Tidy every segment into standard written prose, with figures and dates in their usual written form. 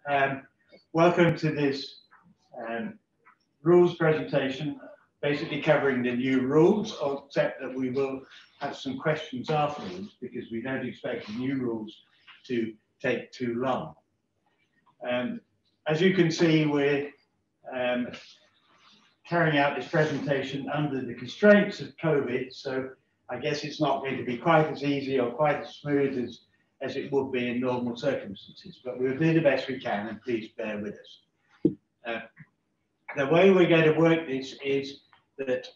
Um, Welcome to this rules presentation, basically covering the new rules, except that we will have some questions afterwards because we don't expect the new rules to take too long. As you can see, we're carrying out this presentation under the constraints of COVID, so I guess it's not going to be quite as easy or quite as smooth as it would be in normal circumstances, but we'll do the best we can, and please bear with us. The way we're going to work this is that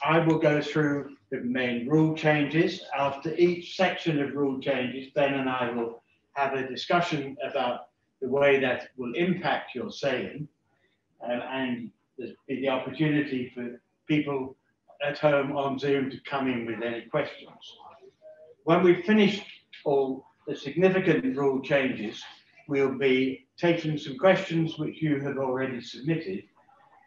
I will go through the main rule changes. After each section of rule changes, Ben and I will have a discussion about the way that will impact your sailing, and there's the opportunity for people at home on Zoom to come in with any questions. When we've finished all the significant rule changes, we'll be taking some questions which you have already submitted,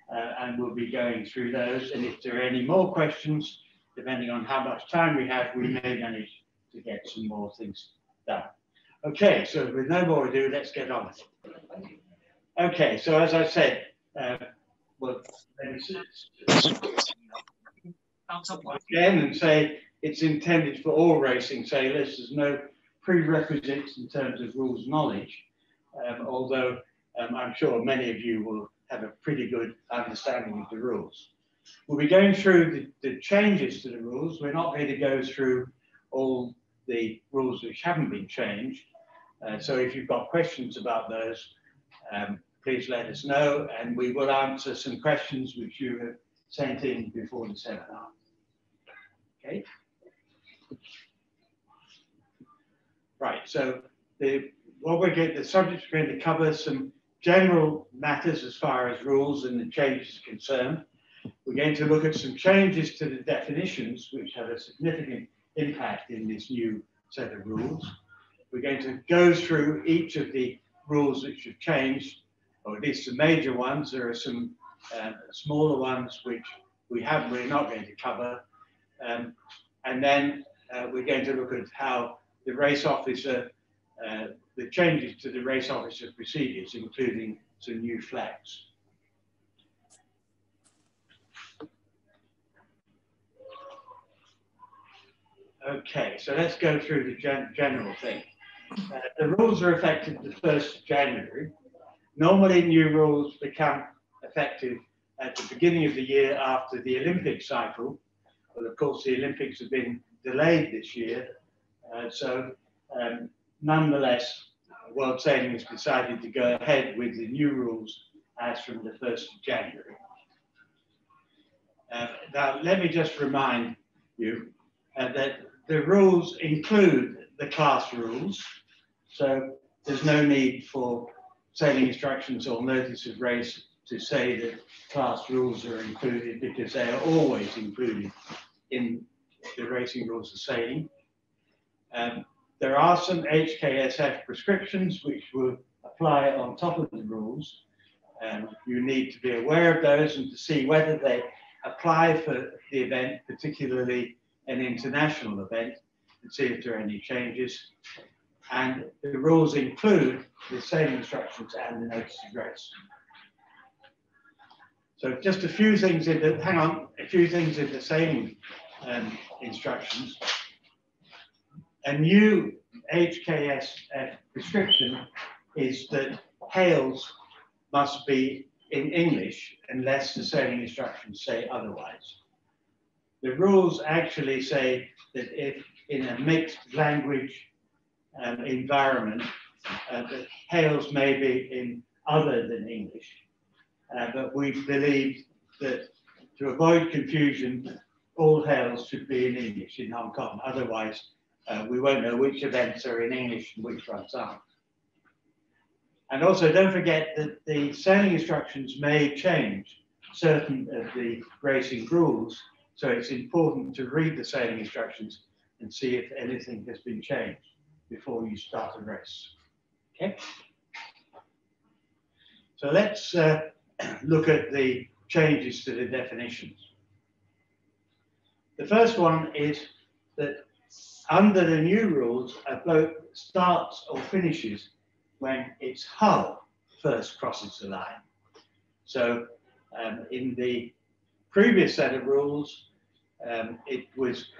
and we'll be going through those. And if there are any more questions, depending on how much time we have, we may manage to get some more things done. Okay, so with no more ado, let's get on. Okay, so as I said, well, let me again and say it's intended for all racing sailors. There's no prerequisites in terms of rules knowledge, although I'm sure many of you will have a pretty good understanding of the rules. We'll be going through the changes to the rules. We're not going to go through all the rules which haven't been changed. So if you've got questions about those, please let us know, and we will answer some questions which you have sent in before the seminar. Okay. Right, so the subject is going to cover some general matters as far as rules and the changes are concerned. We're going to look at some changes to the definitions which have a significant impact in this new set of rules. We're going to go through each of the rules which have changed, or at least the major ones. There are some smaller ones which we're not going to cover. And then we're going to look at how the race officer, the changes to the race officer procedures, including some new flags. Okay, so let's go through the general thing. The rules are effective the 1st of January. Normally, new rules become effective at the beginning of the year after the Olympic cycle. But of course, the Olympics have been delayed this year. Nonetheless, World Sailing has decided to go ahead with the new rules as from the 1st of January. Now, let me just remind you that the rules include the class rules. So there's no need for sailing instructions or notice of race to say that class rules are included, because they are always included in the racing rules of sailing. There are some HKSF prescriptions which will apply on top of the rules. You need to be aware of those and to see whether they apply for the event, particularly an international event, and see if there are any changes. And the rules include the sailing instructions and the notice of race. So just a few things in the sailing instructions. A new HKSF prescription is that hails must be in English unless the sailing instructions say otherwise. The rules actually say that if in a mixed language environment, that hails may be in other than English. But we believe that to avoid confusion, all hails should be in English in Hong Kong. Otherwise, we won't know which events are in English and which ones aren't. And also, don't forget that the sailing instructions may change certain of the racing rules. So it's important to read the sailing instructions and see if anything has been changed before you start a race. Okay? So let's look at the changes to the definitions. The first one is that under the new rules, a boat starts or finishes when its hull first crosses the line. So in the previous set of rules, it was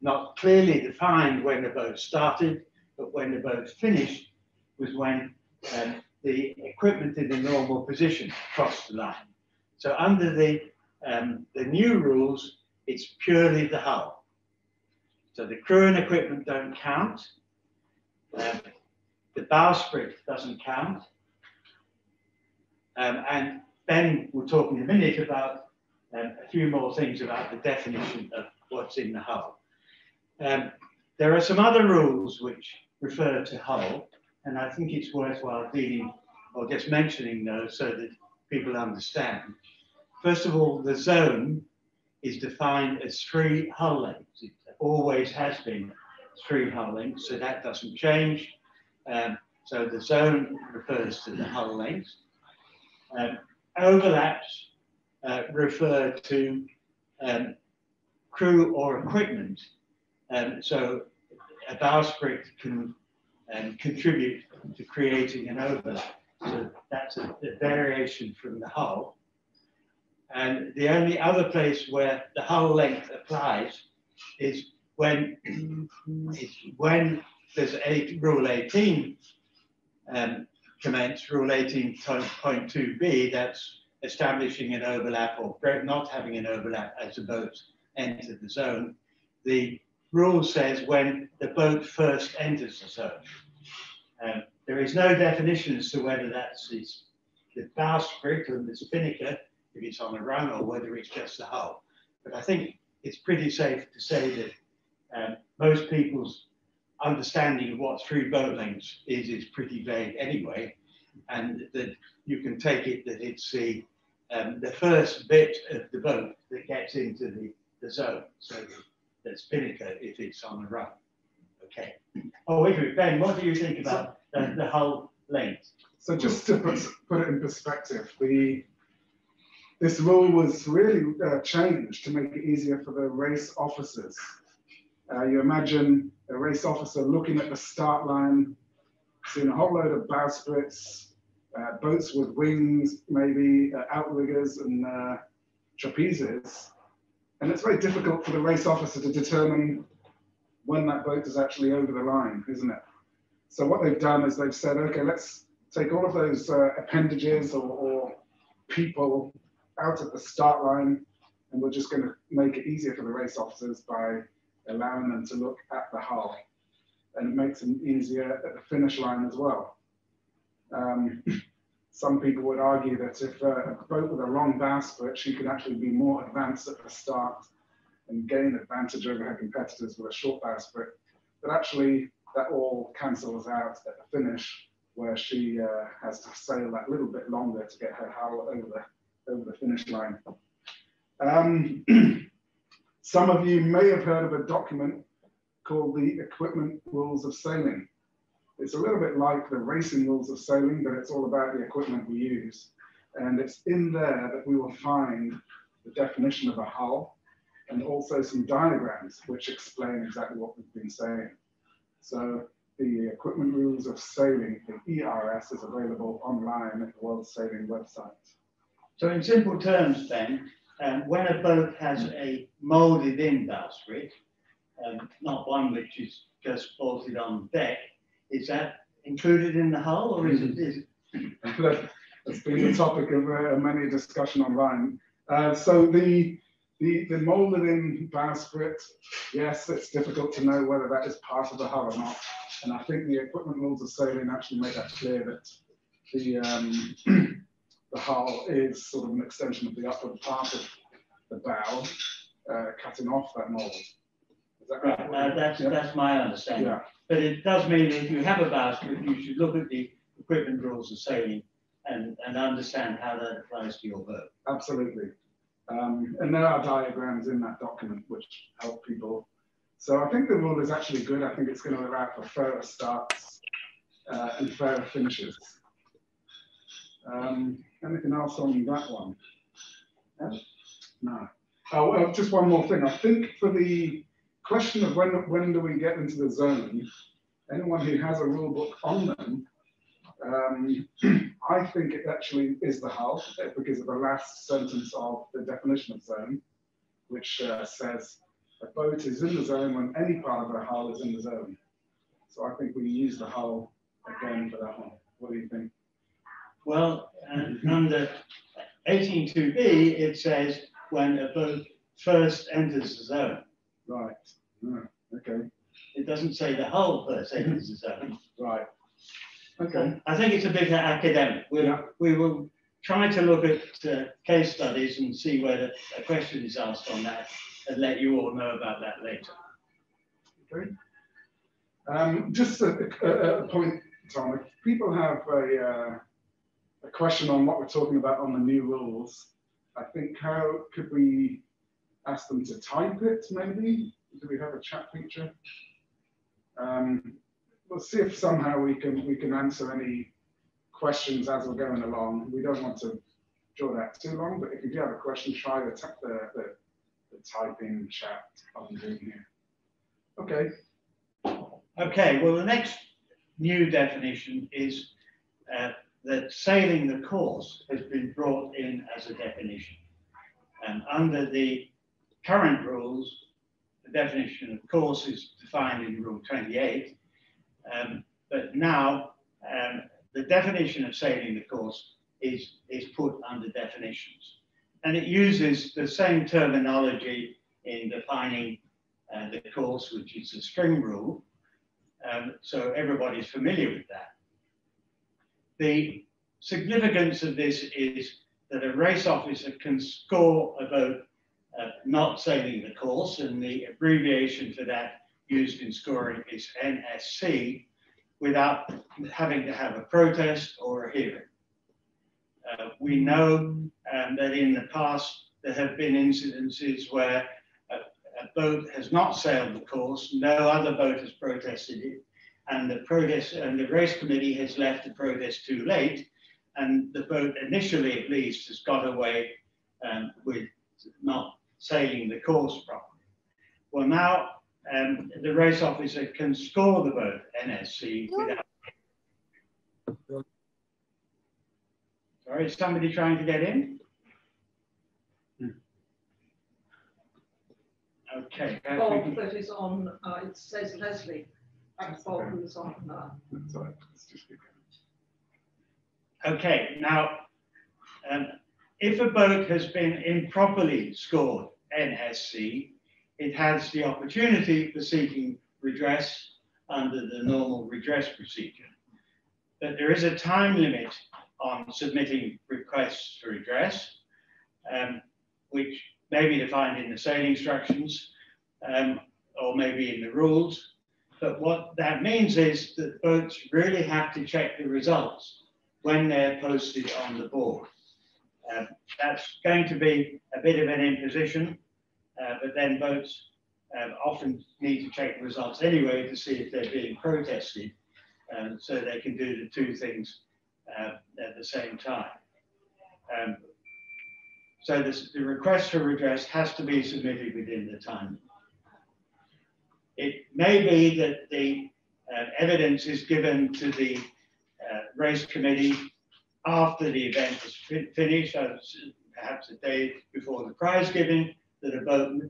not clearly defined when the boat started, but when the boat finished was when the equipment in the normal position crossed the line. So under the new rules, it's purely the hull. So the crew and equipment don't count. The bowsprit doesn't count. And Ben will talk in a minute about a few more things about the definition of what's in the hull. There are some other rules which refer to hull, and I think it's worthwhile dealing or just mentioning those so that people understand. First of all, the zone is defined as 3 hull lengths. It always has been 3 hull lengths, so that doesn't change. So the zone refers to the hull length. Overlaps refer to crew or equipment. So a bowsprit can contribute to creating an overlap. So that's a variation from the hull. And the only other place where the hull length applies is when there's Rule 18 commence, Rule 18.2b, that's establishing an overlap or not having an overlap as the boats enter the zone. The rule says when the boat first enters the zone. There is no definition as to whether that's the bowsprit and the spinnaker, if it's on a run, or whether it's just the hull. But I think it's pretty safe to say that most people's understanding of what 3 boat lengths is pretty vague anyway, and that you can take it that it's the first bit of the boat that gets into the zone, so the spinnaker if it's on a run. Okay. Oh, wait a minute, Ben, what do you think about the hull length? So just to put it in perspective, this rule was really changed to make it easier for the race officers. You imagine a race officer looking at the start line, seeing a whole load of bowsprits, boats with wings, maybe outriggers and trapezes. And it's very difficult for the race officer to determine when that boat is actually over the line, isn't it? So what they've done is they've said, okay, let's take all of those appendages or people out at the start line, and we're just going to make it easier for the race officers by allowing them to look at the hull, and it makes them easier at the finish line as well. Some people would argue that if a boat with a long bowsprit, she could actually be more advanced at the start and gain advantage over her competitors with a short bowsprit, but actually that all cancels out at the finish, where she has to sail that little bit longer to get her hull over the finish line. Some of you may have heard of a document called the Equipment Rules of Sailing. It's a little bit like the racing rules of sailing, but it's all about the equipment we use. And it's in there that we will find the definition of a hull and also some diagrams which explain exactly what we've been saying. So the Equipment Rules of Sailing, the ERS, is available online at the World Sailing website. So in simple terms then, when a boat has a moulded in bowsprit, not one which is just bolted on deck, is that included in the hull, or is it? That's been the topic of many discussion online. So the moulded in bowsprit, yes, it's difficult to know whether that is part of the hull or not. And I think the Equipment Rules of Sailing actually make that clear that the hull is sort of an extension of the upward part of the bow, cutting off that mould. Is that right? That's my understanding. Yeah. But it does mean that if you have a bowsprit, you should look at the Equipment Rules of Sailing and understand how that applies to your boat. Absolutely. And there are diagrams in that document which help people. So I think the rule is actually good. I think it's going to allow for fairer starts and fairer finishes. Anything else on that one? No. Oh, just one more thing. I think for the question of when do we get into the zone, anyone who has a rule book on them, I think it actually is the hull because of the last sentence of the definition of zone, which says a boat is in the zone when any part of the hull is in the zone. So I think we use the hull again for that one. What do you think? Well, under 18.2b, it says when a boat first enters the zone. Right. Okay. It doesn't say the hull first enters the zone. Right. Okay. I think it's a bit academic. We will try to look at case studies and see whether a question is asked on that and let you all know about that later. Okay. Just a point, Tom. If people have a question on what we're talking about on the new rules, I think how could we ask them to type it maybe? Do we have a chat feature? We'll see if somehow we can answer any questions as we're going along. We don't want to draw that too long, but if you do have a question, try the typing chat on Zoom here. Okay. Okay, well, the next new definition is that sailing the course has been brought in as a definition. And under the current rules, the definition of course is defined in Rule 28. But now the definition of sailing the course is put under definitions. And it uses the same terminology in defining the course, which is a string rule. So everybody's familiar with that. The significance of this is that a race officer can score a boat not sailing the course, and the abbreviation for that used in scoring is NSC, without having to have a protest or a hearing. We know that in the past there have been incidences where a boat has not sailed the course, no other boat has protested it, and the race committee has left the protest too late, and the boat initially at least has got away with not sailing the course properly. Well, now the race officer can score the boat NSC without. Sorry, is somebody trying to get in? Okay. Bob, that is on, it says Leslie. That's Bob who's on. Sorry, let's just keep going. Okay, now, if a boat has been improperly scored NSC, it has the opportunity for seeking redress under the normal redress procedure. But there is a time limit on submitting requests for redress, which may be defined in the sailing instructions or maybe in the rules. But what that means is that boats really have to check the results when they're posted on the board. That's going to be a bit of an imposition, but then boats often need to check the results anyway to see if they're being protested, so they can do the two things at the same time. So the request for redress has to be submitted within the time. It may be that the evidence is given to the race committee after the event is finished, perhaps a day before the prize giving, that a boat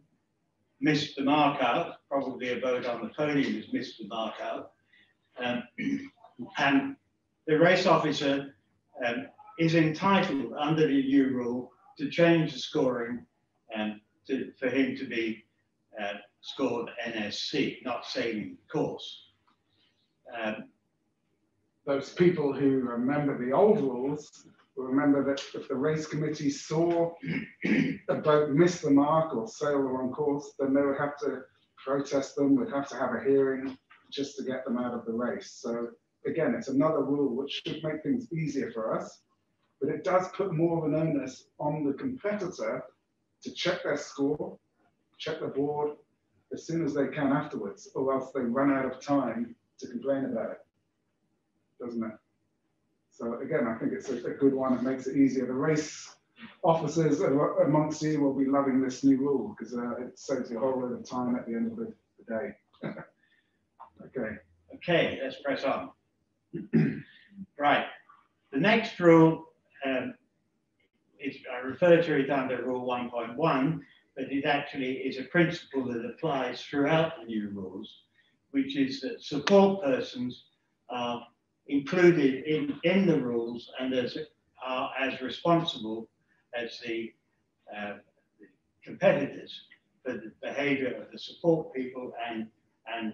missed the mark out, probably a boat on the podium has missed the mark out. And the race officer is entitled under the new rule to change the scoring for him to be scored NSC, not sailing the course. Those people who remember the old rules will remember that if the race committee saw a boat miss the mark or sail the wrong course, then they would have to protest them, would have to have a hearing just to get them out of the race. So again, it's another rule which should make things easier for us, but it does put more of an onus on the competitor to check their score, check the board as soon as they can afterwards, or else they run out of time to complain about it, doesn't it? So again, I think it's a good one. It makes it easier. The race officers amongst you will be loving this new rule because it saves you a whole lot of time at the end of the day. Okay. Okay, let's press on. Right, the next rule, I refer to it under Rule 1.1, but it actually is a principle that applies throughout the new rules, which is that support persons are included in the rules and are as responsible as the competitors for the behavior of the support people and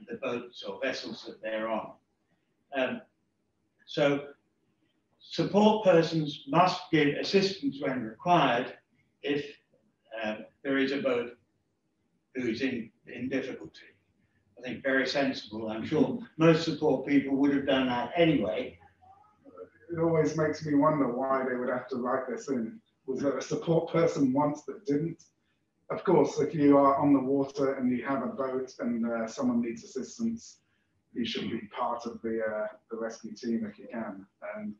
the boats or vessels that they're on. So support persons must give assistance when required if there is a boat who is in difficulty. I think very sensible. I'm sure most support people would have done that anyway. It always makes me wonder why they would have to write this in. Was there a support person once that didn't? Of course, if you are on the water and you have a boat and someone needs assistance, you should be part of the rescue team if you can. And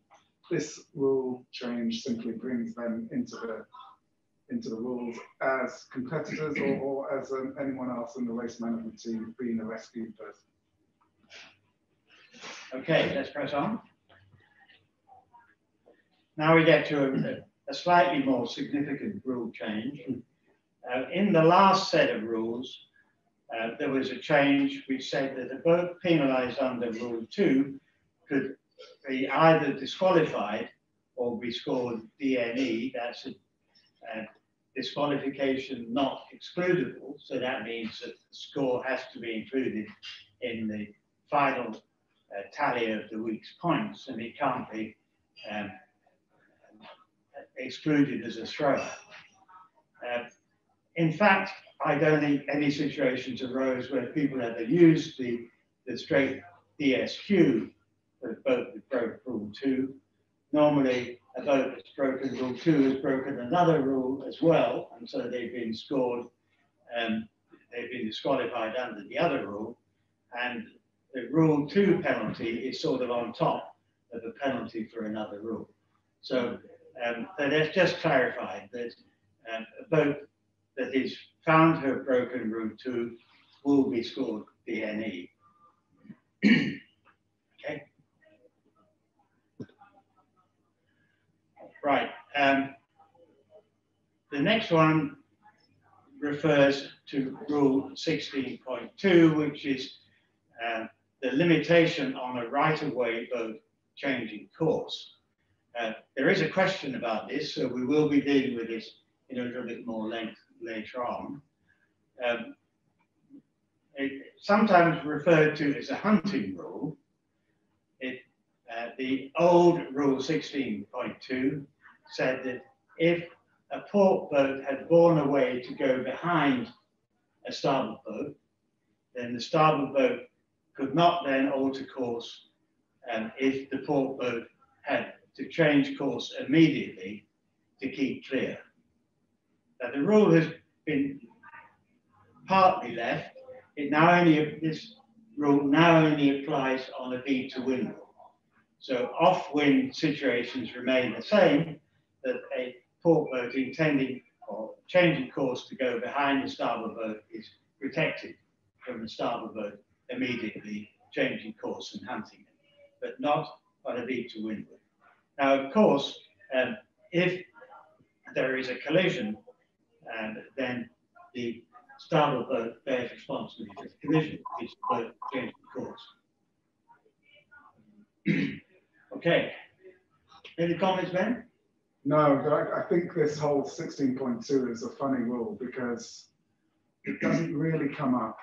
this rule change simply brings them into the rules as competitors or as anyone else in the race management team being a rescue person. Okay, let's press on. Now we get to a slightly more significant rule change. In the last set of rules, there was a change which said that a boat penalised under Rule 2 could be either disqualified or be scored DNE. That's a disqualification not excludable. So that means that the score has to be included in the final tally of the week's points, and it can't be excluded as a thrower. In fact, I don't think any situations arose where people ever used the straight DSQ for a boat that broke Rule 2. Normally, a boat that's broken Rule 2 has broken another rule as well, and so they've been scored, they've been disqualified under the other rule, and the Rule 2 penalty is sort of on top of the penalty for another rule. So let's just clarify that a boat that is found to have broken Rule 2 will be scored DNE. Okay. Right. The next one refers to Rule 16.2, which is the limitation on a right-of-way boat changing course. There is a question about this, so we will be dealing with this in a little bit more length later on. It's sometimes referred to as a hunting rule. The old Rule 16.2 said that if a port boat had borne away to go behind a starboard boat, then the starboard boat could not then alter course if the port boat had to change course immediately to keep clear. Now, the rule has been partly left. This rule now only applies on a V to windward. So off-wind situations remain the same, that a port boat intending or changing course to go behind the starboard boat is protected from the starboard boat immediately changing course and hunting it, but not on a V to windward. Now, of course, if there is a collision, then the starboard boat bears responsibility for the collision if the boat changes course. Okay. Any comments, Ben? No, but I think this whole 16.2 is a funny rule because it doesn't really come up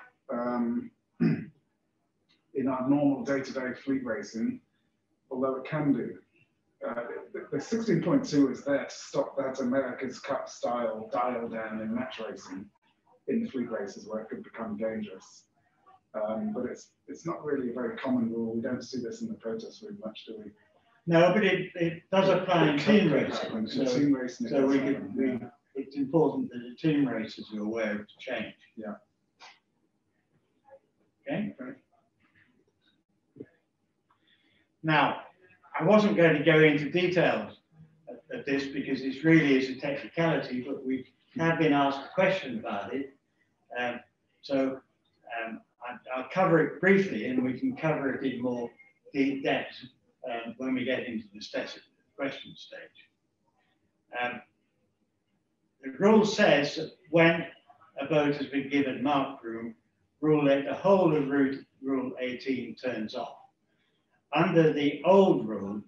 in our normal day-to-day fleet racing, although it can do. The 16.2 is there to stop that America's Cup style dial down in match racing in fleet races where it could become dangerous. But it's not really a very common rule. We don't see this in the protest room much, do we? No, but it does apply in team racing. So it's important that the team racers are aware of the change. Yeah. Okay. Now, I wasn't going to go into details of this because this really is a technicality, but we have been asked a question about it. I'll cover it briefly, and we can cover it in more deep depth when we get into the question stage. The rule says that when a boat has been given marked room, the whole of Rule 18 turns off. Under the old rule,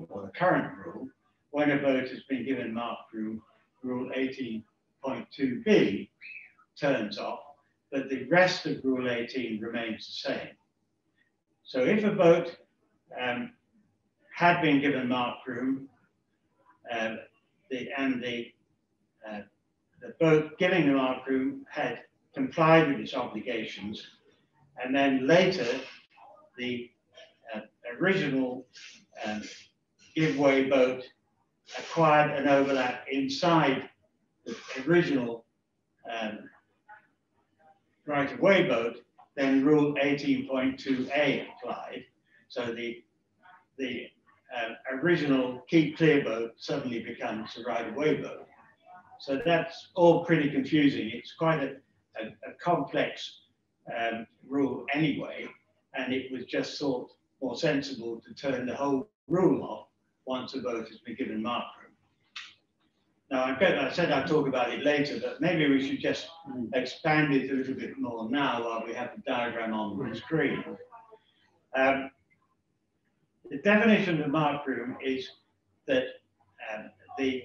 or the current rule, when a boat has been given marked room, Rule 18.2b turns off, but the rest of Rule 18 remains the same. So if a boat had been given marked room, the boat giving the marked room had complied with its obligations, and then later the original giveaway boat acquired an overlap inside the original right-of-way boat, then Rule 18.2a applied. So the original keep clear boat suddenly becomes a right-of-way boat. So that's all pretty confusing. It's quite a complex rule anyway, and it was just thought more sensible to turn the whole rule off once a boat has been given marked room. Now, I said I'd talk about it later, but maybe we should just expand it a little bit more now while we have the diagram on the screen. The definition of marked room is that the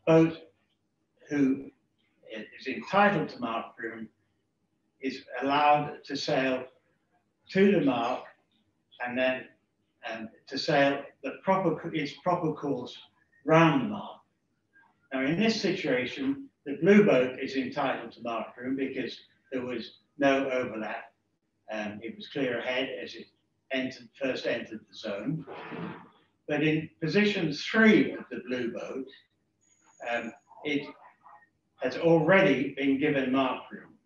boat who is entitled to marked room is allowed to sail to the mark and then to sail its proper course round the mark. Now, in this situation, the blue boat is entitled to marked room because there was no overlap. It was clear ahead as it first entered the zone. But in position 3 of the blue boat, it has already been given marked room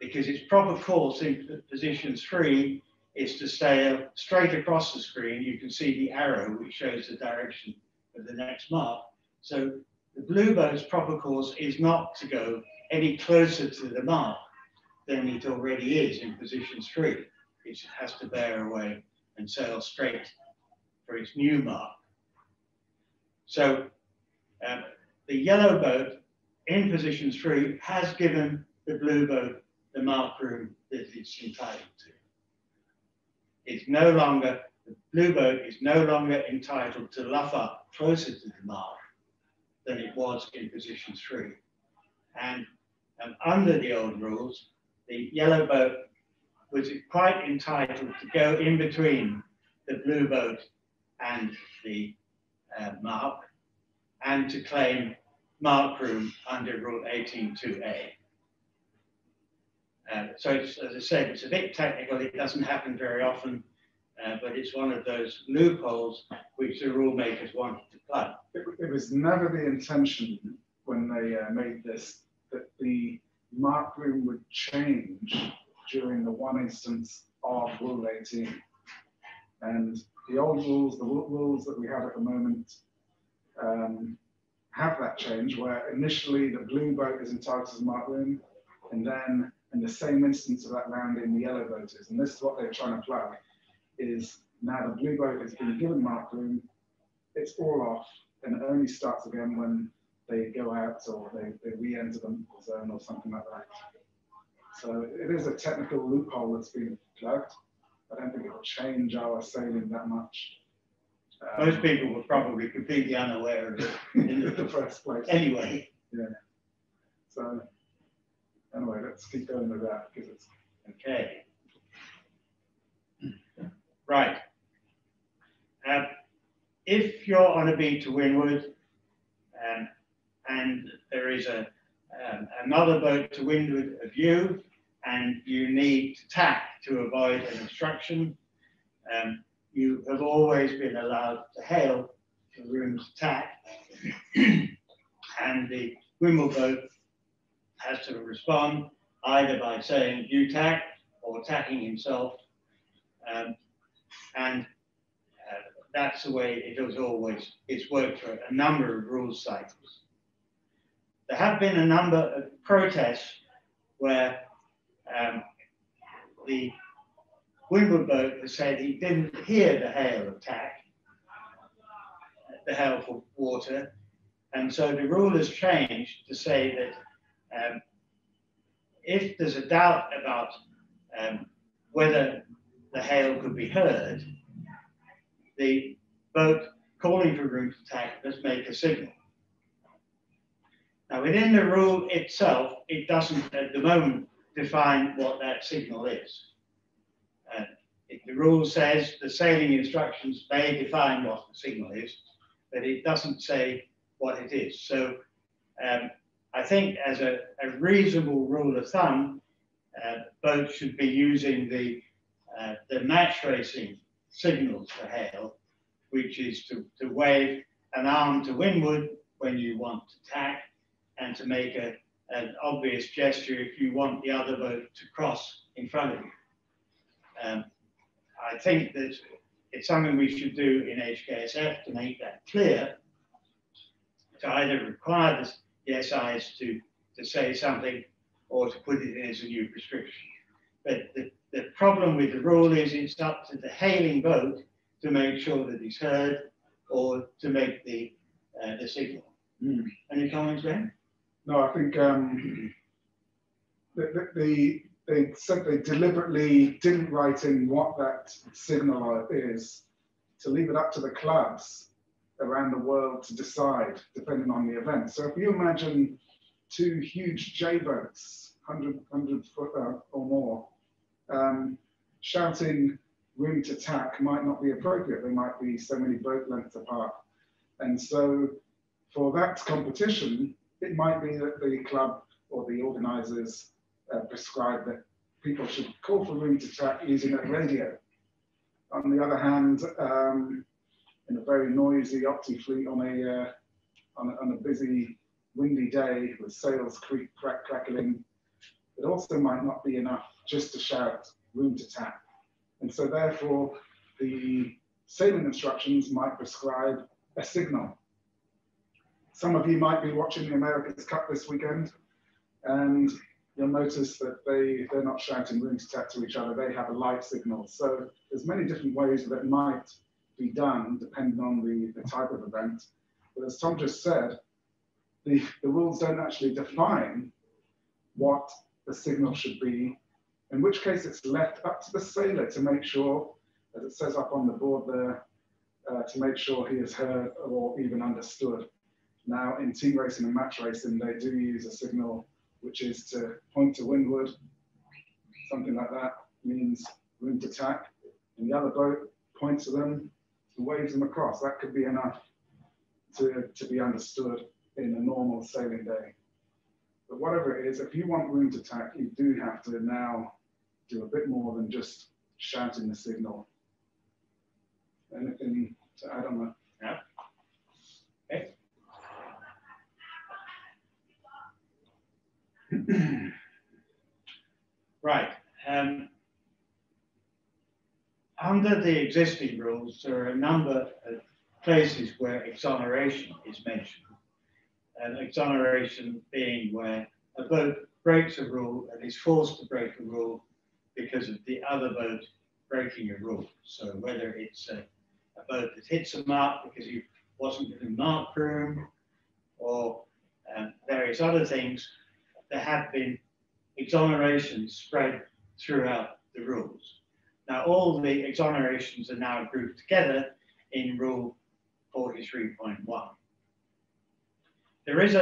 because its proper course in position 3 is to sail straight across the screen. You can see the arrow which shows the direction of the next mark. So the blue boat's proper course is not to go any closer to the mark than it already is in position 3. It has to bear away and sail straight for its new mark. So the yellow boat in position 3 has given the blue boat the marked room that it's entitled to. It's no longer, the blue boat is no longer entitled to luff up closer to the mark than it was in position 3. And under the old rules, the yellow boat was quite entitled to go in between the blue boat and the mark and to claim marked room under Rule 18.2a. So it's, as I said, it's a bit technical. It doesn't happen very often, but it's one of those loopholes which the rule makers wanted to plug. It was never the intention when they made this that the marked room would change during the one instance of Rule 18. And the old rules, the rules that we have at the moment, have that change where initially the blue boat is entitled to the marked room, and then in the same instance of that landing, the yellow boat is. And this is what they're trying to plug, is now the blue boat has been given marked room, it's all off, and it only starts again when they go out or they re-enter the zone or something like that. So it is a technical loophole that's been plugged. I don't think it will change our sailing that much. Most people were probably completely unaware of it in the first place. Anyway. Yeah. So anyway, let's keep going with that because it's okay. Right. If you're on a beat to windward and there is another boat to windward of you and you need to tack to avoid an obstruction, you have always been allowed to hail the room to tack, and the windward boat has to respond either by saying you tack or tacking himself, and that's the way it has always, it's worked for a number of rules cycles. There have been a number of protests where the windward boat has said he didn't hear the hail of tack, the hail for water, and so the rule has changed to say that if there's a doubt about whether the hail could be heard, the boat calling for room to tack must make a signal. Now, within the rule itself, it doesn't at the moment define what that signal is. The rule says the sailing instructions may define what the signal is, but it doesn't say what it is. So I think as a reasonable rule of thumb, boats should be using the match racing signals for hail, which is to wave an arm to windward when you want to tack, and to make an obvious gesture if you want the other boat to cross in front of you. I think that it's something we should do in HKSF to make that clear, to either require the SIs to say something or to put it in as a new prescription. But the problem with the rule is it's up to the hailing boat to make sure that it's heard or to make the signal. Any comments, Ben? No, I think they said they deliberately didn't write in what that signal is, to leave it up to the clubs around the world to decide, depending on the event. So if you imagine two huge J boats, 100 foot or more, shouting room to tack might not be appropriate. They might be so many boat lengths apart. And so for that competition, it might be that the club or the organizers prescribe that people should call for room to tack using a radio. On the other hand, in a very noisy opti fleet on a busy, windy day with sails crackling, it also might not be enough just to shout room to tack. And so therefore, the sailing instructions might prescribe a signal. Some of you might be watching the America's Cup this weekend, and you'll notice that they're not shouting room to tack to each other, they have a light signal. So there's many different ways that might be done depending on the type of event. But as Tom just said, the rules don't actually define what the signal should be, in which case it's left up to the sailor to make sure, as it says up on the board there, to make sure he is heard or even understood. Now, in team racing and match racing, they do use a signal which is to point to windward. Something like that means room to tack. And the other boat points to them and waves them across. That could be enough to be understood in a normal sailing day. But whatever it is, if you want room to tack, you do have to now do a bit more than just shouting the signal. Anything to add on that? Yeah. Okay. Right. Under the existing rules, there are a number of places where exoneration is mentioned. Exoneration being where a boat breaks a rule and is forced to break a rule because of the other boat breaking a rule. So whether it's a boat that hits a mark because he wasn't in the mark room, or various other things, there have been exonerations spread throughout the rules. Now, all the exonerations are now grouped together in Rule 43.1. There is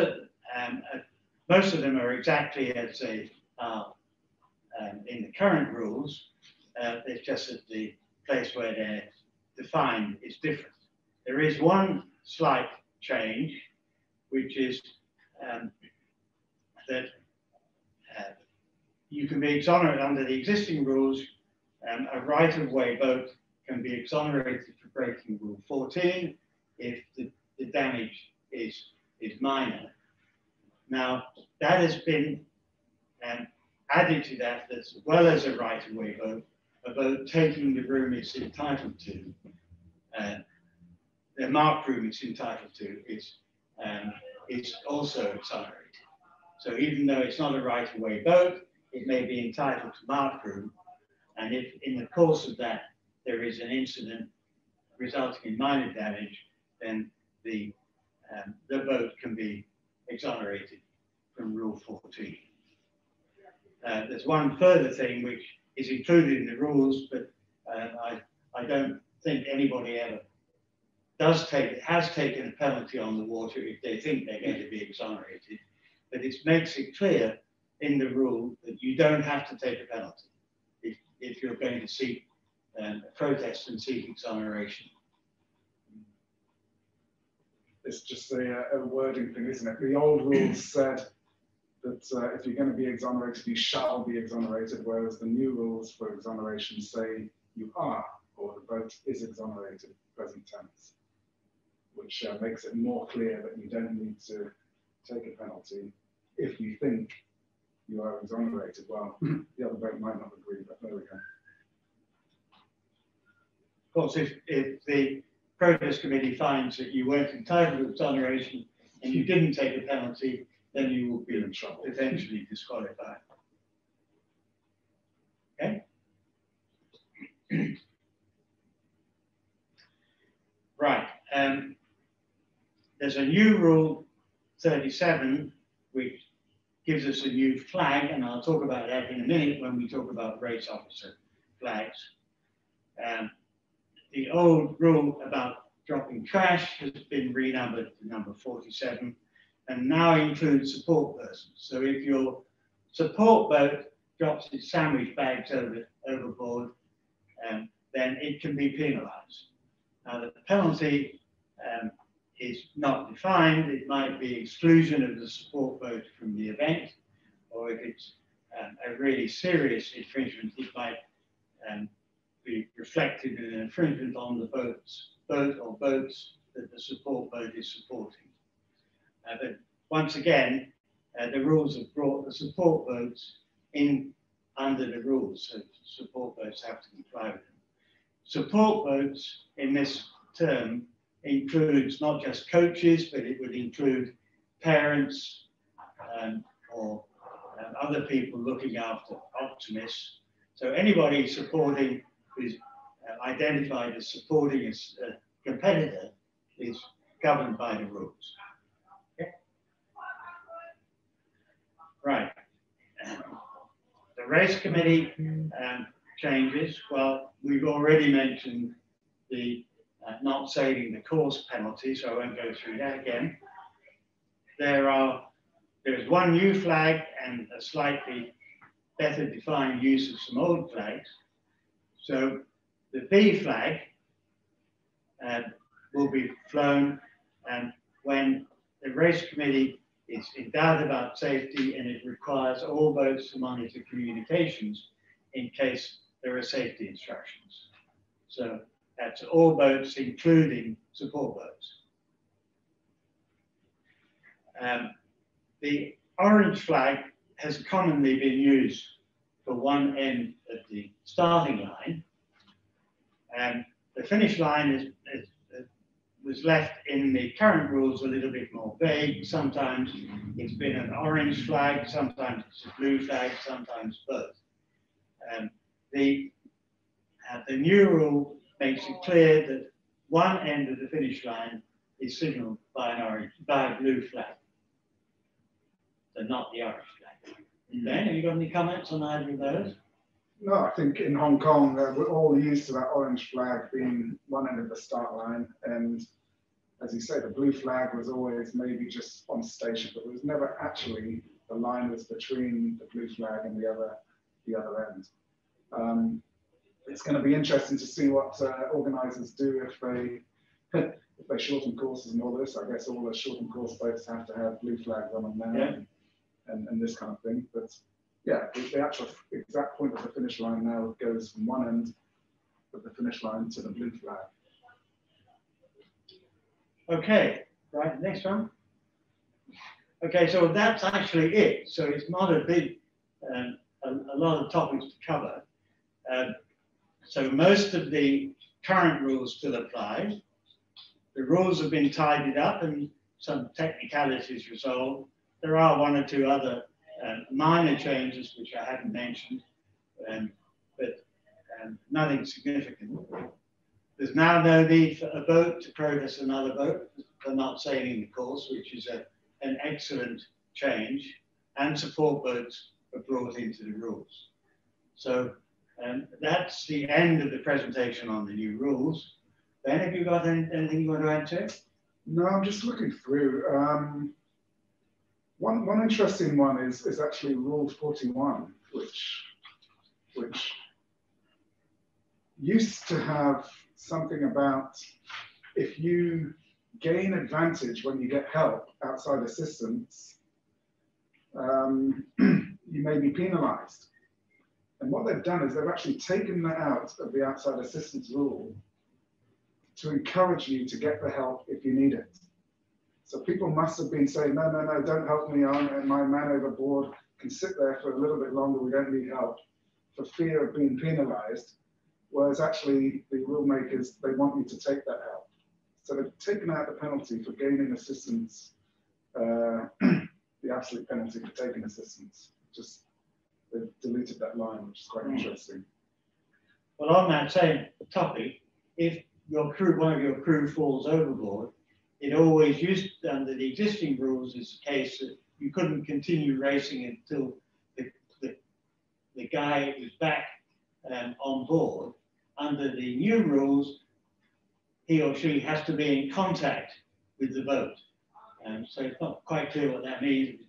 most of them are exactly as they are in the current rules. It's just that the place where they're defined is different. There is one slight change, which is that you can be exonerated under the existing rules. A right-of-way boat can be exonerated for breaking Rule 14 if the damage is minor. Now, that has been added to that, as well as a right-of-way boat, a boat taking the room it's entitled to, the marked room it's entitled to, is also exonerated. So even though it's not a right-of-way boat, it may be entitled to marked room, And if in the course of that there is an incident resulting in minor damage, then the boat can be exonerated from Rule 14. There's one further thing which is included in the rules, but I don't think anybody ever has taken a penalty on the water if they think they're going to be exonerated. But it makes it clear in the rule that you don't have to take a penalty if you're going to seek a protest and seek exoneration. It's just a wording thing, isn't it? The old rules said that if you're going to be exonerated, you shall be exonerated, whereas the new rules for exoneration say you are, or the boat is exonerated, present tense, which makes it more clear that you don't need to take a penalty if you think you are exonerated. Well, the other boat might not agree, but there we go. Of course, if the protest committee finds that you weren't entitled to exoneration and you didn't take a penalty, then you will be in trouble, eventually disqualified. Okay? Right. There's a new rule 37, which gives us a new flag, and I'll talk about that in a minute when we talk about race officer flags. The old rule about dropping trash has been renumbered to number 47 and now includes support persons. So if your support boat drops its sandwich bags overboard, then it can be penalised. Now the penalty is not defined. It might be exclusion of the support boat from the event, or if it's a really serious infringement, it might be reflected in an infringement on the boat or boats that the support boat is supporting. But once again, the rules have brought the support boats in under the rules, so support boats have to comply with them. Support boats in this term includes not just coaches, but it would include parents or other people looking after optimists. So anybody supporting who's identified as supporting a competitor is governed by the rules. Okay. Right. The race committee changes. Well, we've already mentioned the not saving the course penalty, so I won't go through that again. There's one new flag and a slightly better defined use of some old flags. So the B flag will be flown when the race committee is in doubt about safety and it requires all boats to monitor communications in case there are safety instructions. So that's all boats, including support boats. The orange flag has commonly been used for one end of the starting line, and the finish line was left in the current rules a little bit more vague. Sometimes it's been an orange flag, sometimes it's a blue flag, sometimes both. The new rule makes it clear that one end of the finish line is signalled by a blue flag, so not the orange flag. Ben, have you got any comments on either of those? No, I think in Hong Kong, we're all used to that orange flag being one end of the start line. And as you say, the blue flag was always maybe just on station, but it was never actually, the line was between the blue flag and the other end. It's going to be interesting to see what organisers do if they shorten courses and all this. I guess all the shortened course boats have to have blue flags on them now, yeah, and this kind of thing. But yeah, the actual exact point of the finish line now goes from one end of the finish line to the blue flag. Okay, right, next one. Okay, so that's actually it. So it's not a big, a lot of topics to cover. So most of the current rules still apply. The rules have been tidied up and some technicalities resolved. There are one or two other minor changes which I haven't mentioned, but nothing significant. There's now no need for a boat to progress another boat for not sailing the course, which is an excellent change, and support boats are brought into the rules. So that's the end of the presentation on the new rules. Ben, have you got anything you want to add to it? No, I'm just looking through. One interesting one is actually Rule 41, which used to have something about if you gain advantage when you get help outside assistance, you may be penalized. And what they've done is they've actually taken that out of the outside assistance rule to encourage you to get the help if you need it. So people must have been saying, no, no, no, don't help me on, and my man overboard can sit there for a little bit longer, we don't need help, for fear of being penalized. Whereas actually the rule makers, they want you to take that help. So they've taken out the penalty for gaining assistance, the absolute penalty for taking assistance. Just they've deleted that line, which is quite interesting. Well, on that same topic, if your crew, one of your crew falls overboard, it always used, under the existing rules, is the case that you couldn't continue racing until the guy was back on board. Under the new rules, he or she has to be in contact with the boat. So it's not quite clear what that means,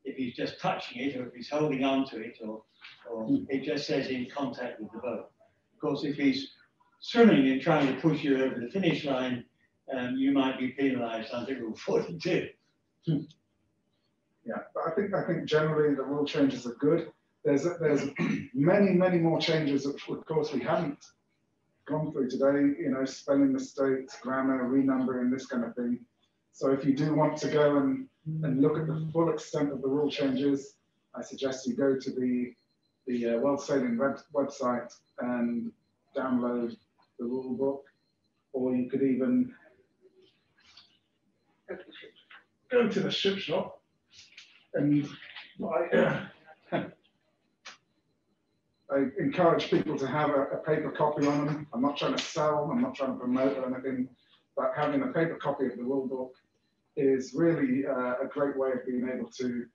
if he's just touching it, or if he's holding on to it, or it just says in contact with the boat. Of course, if he's swimming and trying to push you over the finish line, you might be penalised under Rule 42. Yeah, but I think generally the rule changes are good. There's many more changes which of course we haven't gone through today. You know, spelling mistakes, grammar, renumbering, this kind of thing. So if you do want to go and look at the full extent of the rule changes, I suggest you go to the World Sailing website and download the rule book, or you could even go to the ship shop and I encourage people to have a paper copy on them. I'm not trying to sell, I'm not trying to promote or anything, but having a paper copy of the rule book is really a great way of being able to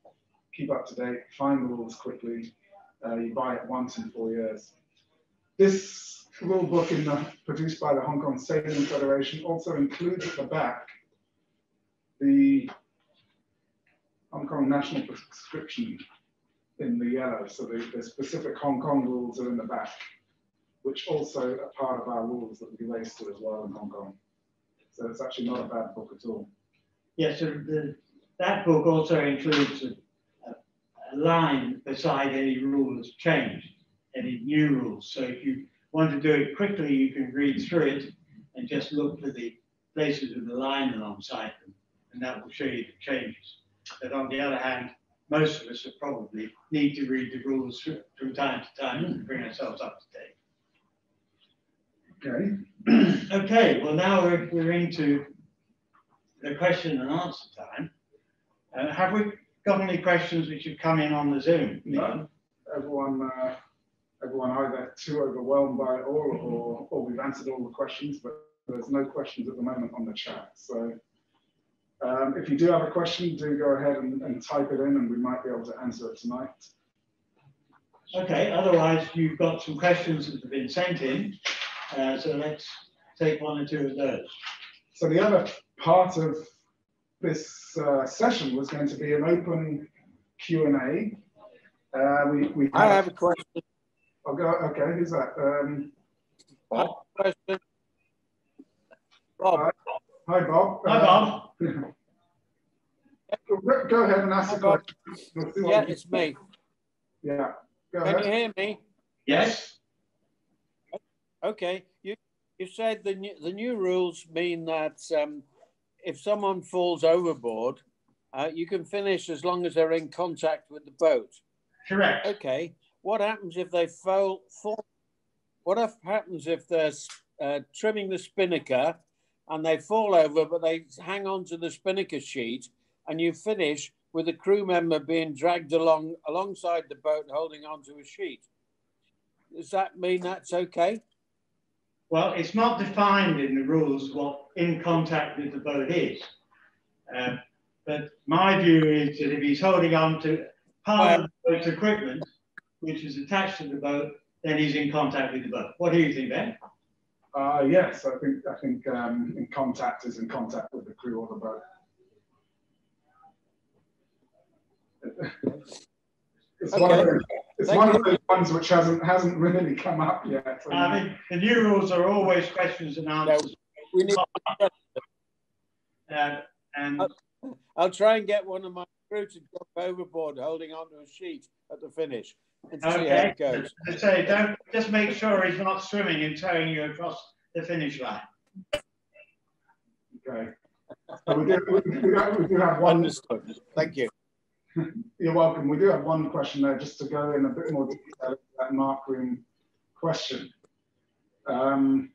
keep up to date, find the rules quickly. You buy it once in 4 years. This rule book produced by the Hong Kong Sailing Federation also includes at the back the Hong Kong National Prescription in the yellow. So the specific Hong Kong rules are in the back, which also are part of our rules that we race to as well in Hong Kong. So it's actually not a bad book at all. Yes, yeah, so that book also includes a line beside any rule that's changed, any new rules. So if you want to do it quickly, you can read through it and just look for the places with the line alongside them, and that will show you the changes. But on the other hand, most of us will probably need to read the rules from time to time to bring ourselves up to date. Okay. Okay, well now we're into the question and answer time. Have we got any questions which have come in on the Zoom? No. Everyone either too overwhelmed by it all, or we've answered all the questions, but there's no questions at the moment on the chat. So if you do have a question, do go ahead and type it in, and we might be able to answer it tonight. Okay, otherwise you've got some questions that have been sent in, so let's take one or two of those. So the other part of this session was going to be an open Q&A. I have a question. I'll go. Okay, who's that? I have a question. Bob. Hi, Bob. Hi, Bob. Go ahead and ask the question. Yeah, it's me. Yeah, go Can ahead. you hear me? Yes. Okay. You said the new rules mean that if someone falls overboard, you can finish as long as they're in contact with the boat. Correct. Okay. What happens if they fall? What happens if they're trimming the spinnaker and they fall over, but they hang on to the spinnaker sheet, and you finish with a crew member being dragged alongside the boat holding onto a sheet? Does that mean that's okay? Well, it's not defined in the rules what in contact with the boat is. But my view is that if he's holding on to part of the boat's equipment, which is attached to the boat, then he's in contact with the boat. What do you think, Ben? Yes, I think in contact is in contact with the crew or the boat. It's one of those ones which hasn't really come up yet. I mean, the new rules are always questions and answers. We need and I'll try and get one of my crew to jump overboard holding onto a sheet at the finish and see how it goes. As I say, don't just make sure he's not swimming and towing you across the finish line. Okay. So we do have one. Understood. Thank you. You're welcome. We do have one question there, just to go in a bit more detail into that mark room question. Well,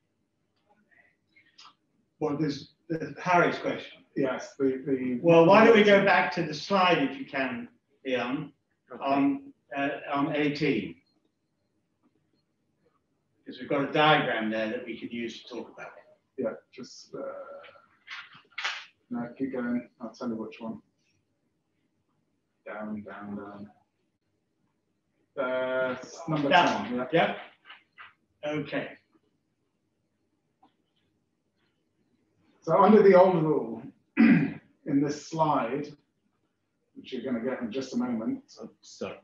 there's Harry's question. Yes. Well, why don't we go back to the slide, if you can, Ian, on 18. Because we've got a diagram there that we could use to talk about it. Yeah, just no, keep going. I'll tell you which one. Down. Number 10. Yeah. Okay. So under the old rule, in this slide, which you're going to get in just a moment. So.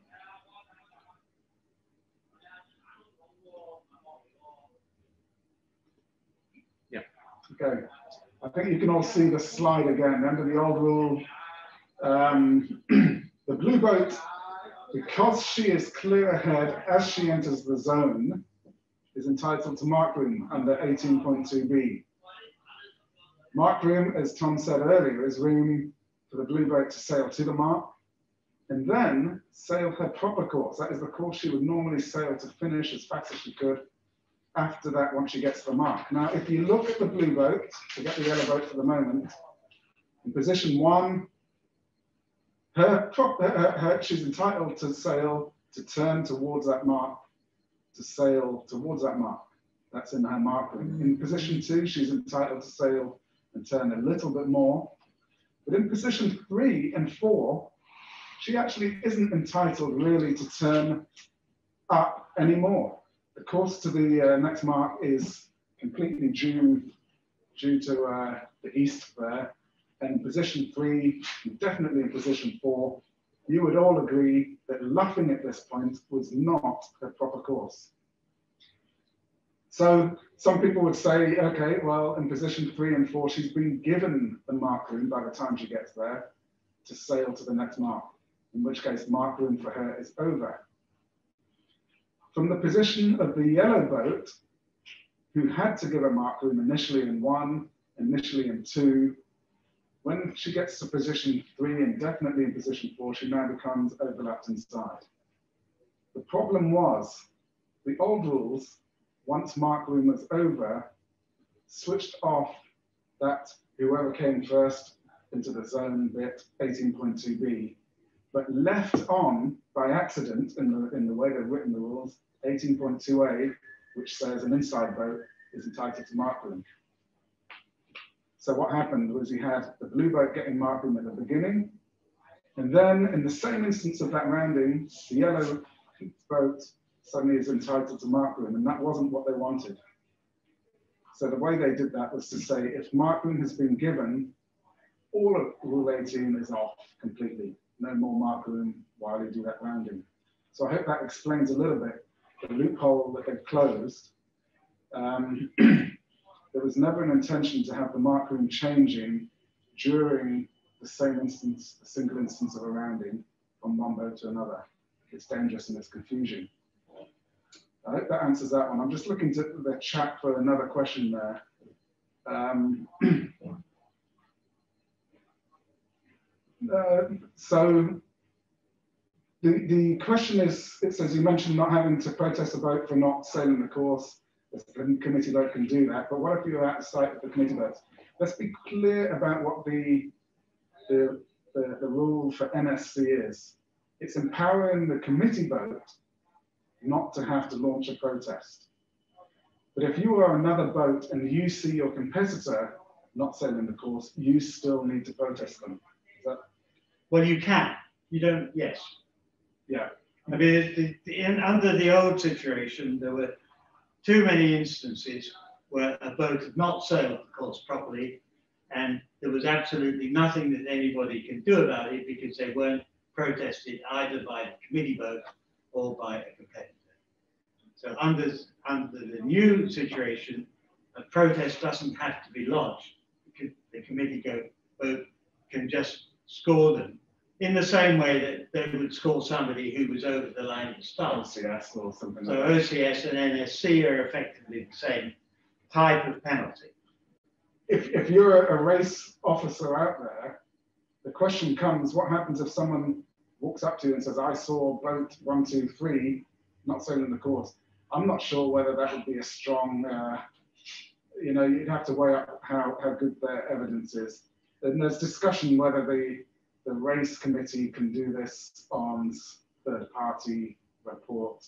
Yeah. Okay. I think you can all see the slide again. Under the old rule, the blue boat, because she is clear ahead as she enters the zone, is entitled to mark room under 18.2b. Mark room, as Tom said earlier, is room for the blue boat to sail to the mark and then sail her proper course. That is the course she would normally sail to finish as fast as she could after that once she gets to the mark. Now, if you look at the blue boat, forget the yellow boat for the moment, in position 1, she's entitled to sail, to turn towards that mark, to sail towards that mark. That's in her mark room. In position 2, she's entitled to sail and turn a little bit more. But in position 3 and 4, she actually isn't entitled really to turn up anymore. The course to the next mark is completely due to the east there. And position 3, definitely in position 4, you would all agree that luffing at this point was not a proper course. So some people would say, okay, well, in position 3 and 4, she's been given the mark room by the time she gets there to sail to the next mark, in which case mark room for her is over. From the position of the yellow boat, who had to give a mark room initially in 1, initially in 2, when she gets to position 3 and definitely in position 4, she now becomes overlapped inside. The problem was the old rules, once mark room was over, switched off that whoever came first into the zone bit, 18.2b, but left on by accident in the way they've written the rules, 18.2a, which says an inside boat is entitled to mark room. So what happened was you had the blue boat getting mark room at the beginning, and then in the same instance of that rounding, the yellow boat suddenly is entitled to mark room, and that wasn't what they wanted. So the way they did that was to say, if mark room has been given, all of Rule 18 is off completely. No more mark room while you do that rounding. So I hope that explains a little bit the loophole that they've closed. There was never an intention to have the mark room changing during the same instance, a single instance of a rounding from one boat to another. It's dangerous and it's confusing. I hope that answers that one. I'm just looking to the chat for another question there. So the question is, it says you mentioned not having to protest a boat for not sailing the course. The committee boat can do that, but what if you're outside of the committee boats? Let's be clear about what the rule for NSC is. It's empowering the committee boat not to have to launch a protest. But if you are another boat and you see your competitor not sailing the course, you still need to protest them. Is that? Well, you can. You don't. Yes. Yeah. I mean, under the old situation, there were too many instances where a boat had not sailed the course properly, and there was absolutely nothing that anybody can do about it because they weren't protested either by the committee boat or by a competitor. So under the new situation, a protest doesn't have to be lodged. The committee boat can just score them in the same way that they would score somebody who was over the line to start. OCS or something So like that. OCS and NSC are effectively the same type of penalty. If you're a race officer out there, the question comes, what happens if someone walks up to you and says, I saw boat 1, 2, 3 not sailing the course? I'm not sure whether that would be a strong, you know, you'd have to weigh up how good their evidence is. And there's discussion whether the race committee can do this on third-party report.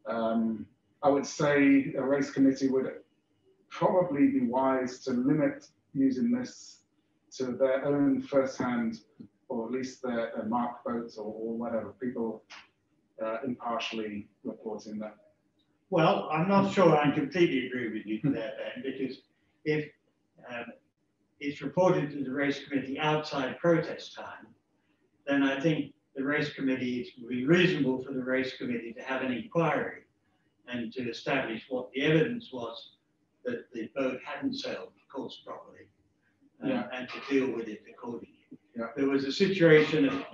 I would say a race committee would probably be wise to limit using this to their own first-hand, or at least their marked boats or whatever, people impartially reporting that. Well, I'm not sure I completely agree with you there, Ben, because if it's reported to the race committee outside protest time, then I think the race committee, it would be reasonable for the race committee to have an inquiry and to establish what the evidence was that the boat hadn't sailed the course properly, and to deal with it accordingly. Yeah. There was a situation of,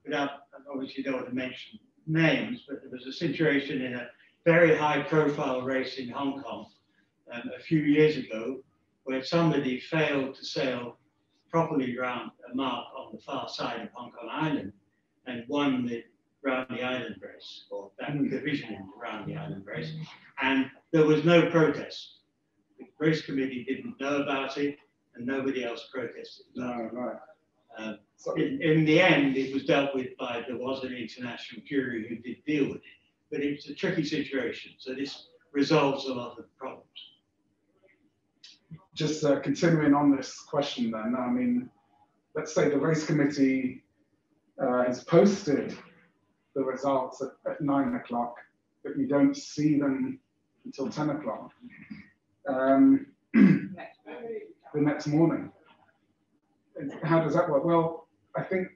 without, obviously don't want to mention names, but there was a situation in a very high profile race in Hong Kong a few years ago where somebody failed to sail properly round a mark on the far side of Hong Kong Island and won the round the island race, or that division in the round the island race, and there was no protest. The race committee didn't know about it and nobody else protested. No, right. In the end, it was dealt with by, there was an international jury who did deal with it, but it's a tricky situation. So this resolves a lot of problems. Just continuing on this question then, I mean, let's say the race committee has posted the results at 9 o'clock, but you don't see them until 10 o'clock. The next morning. How does that work? Well, I think,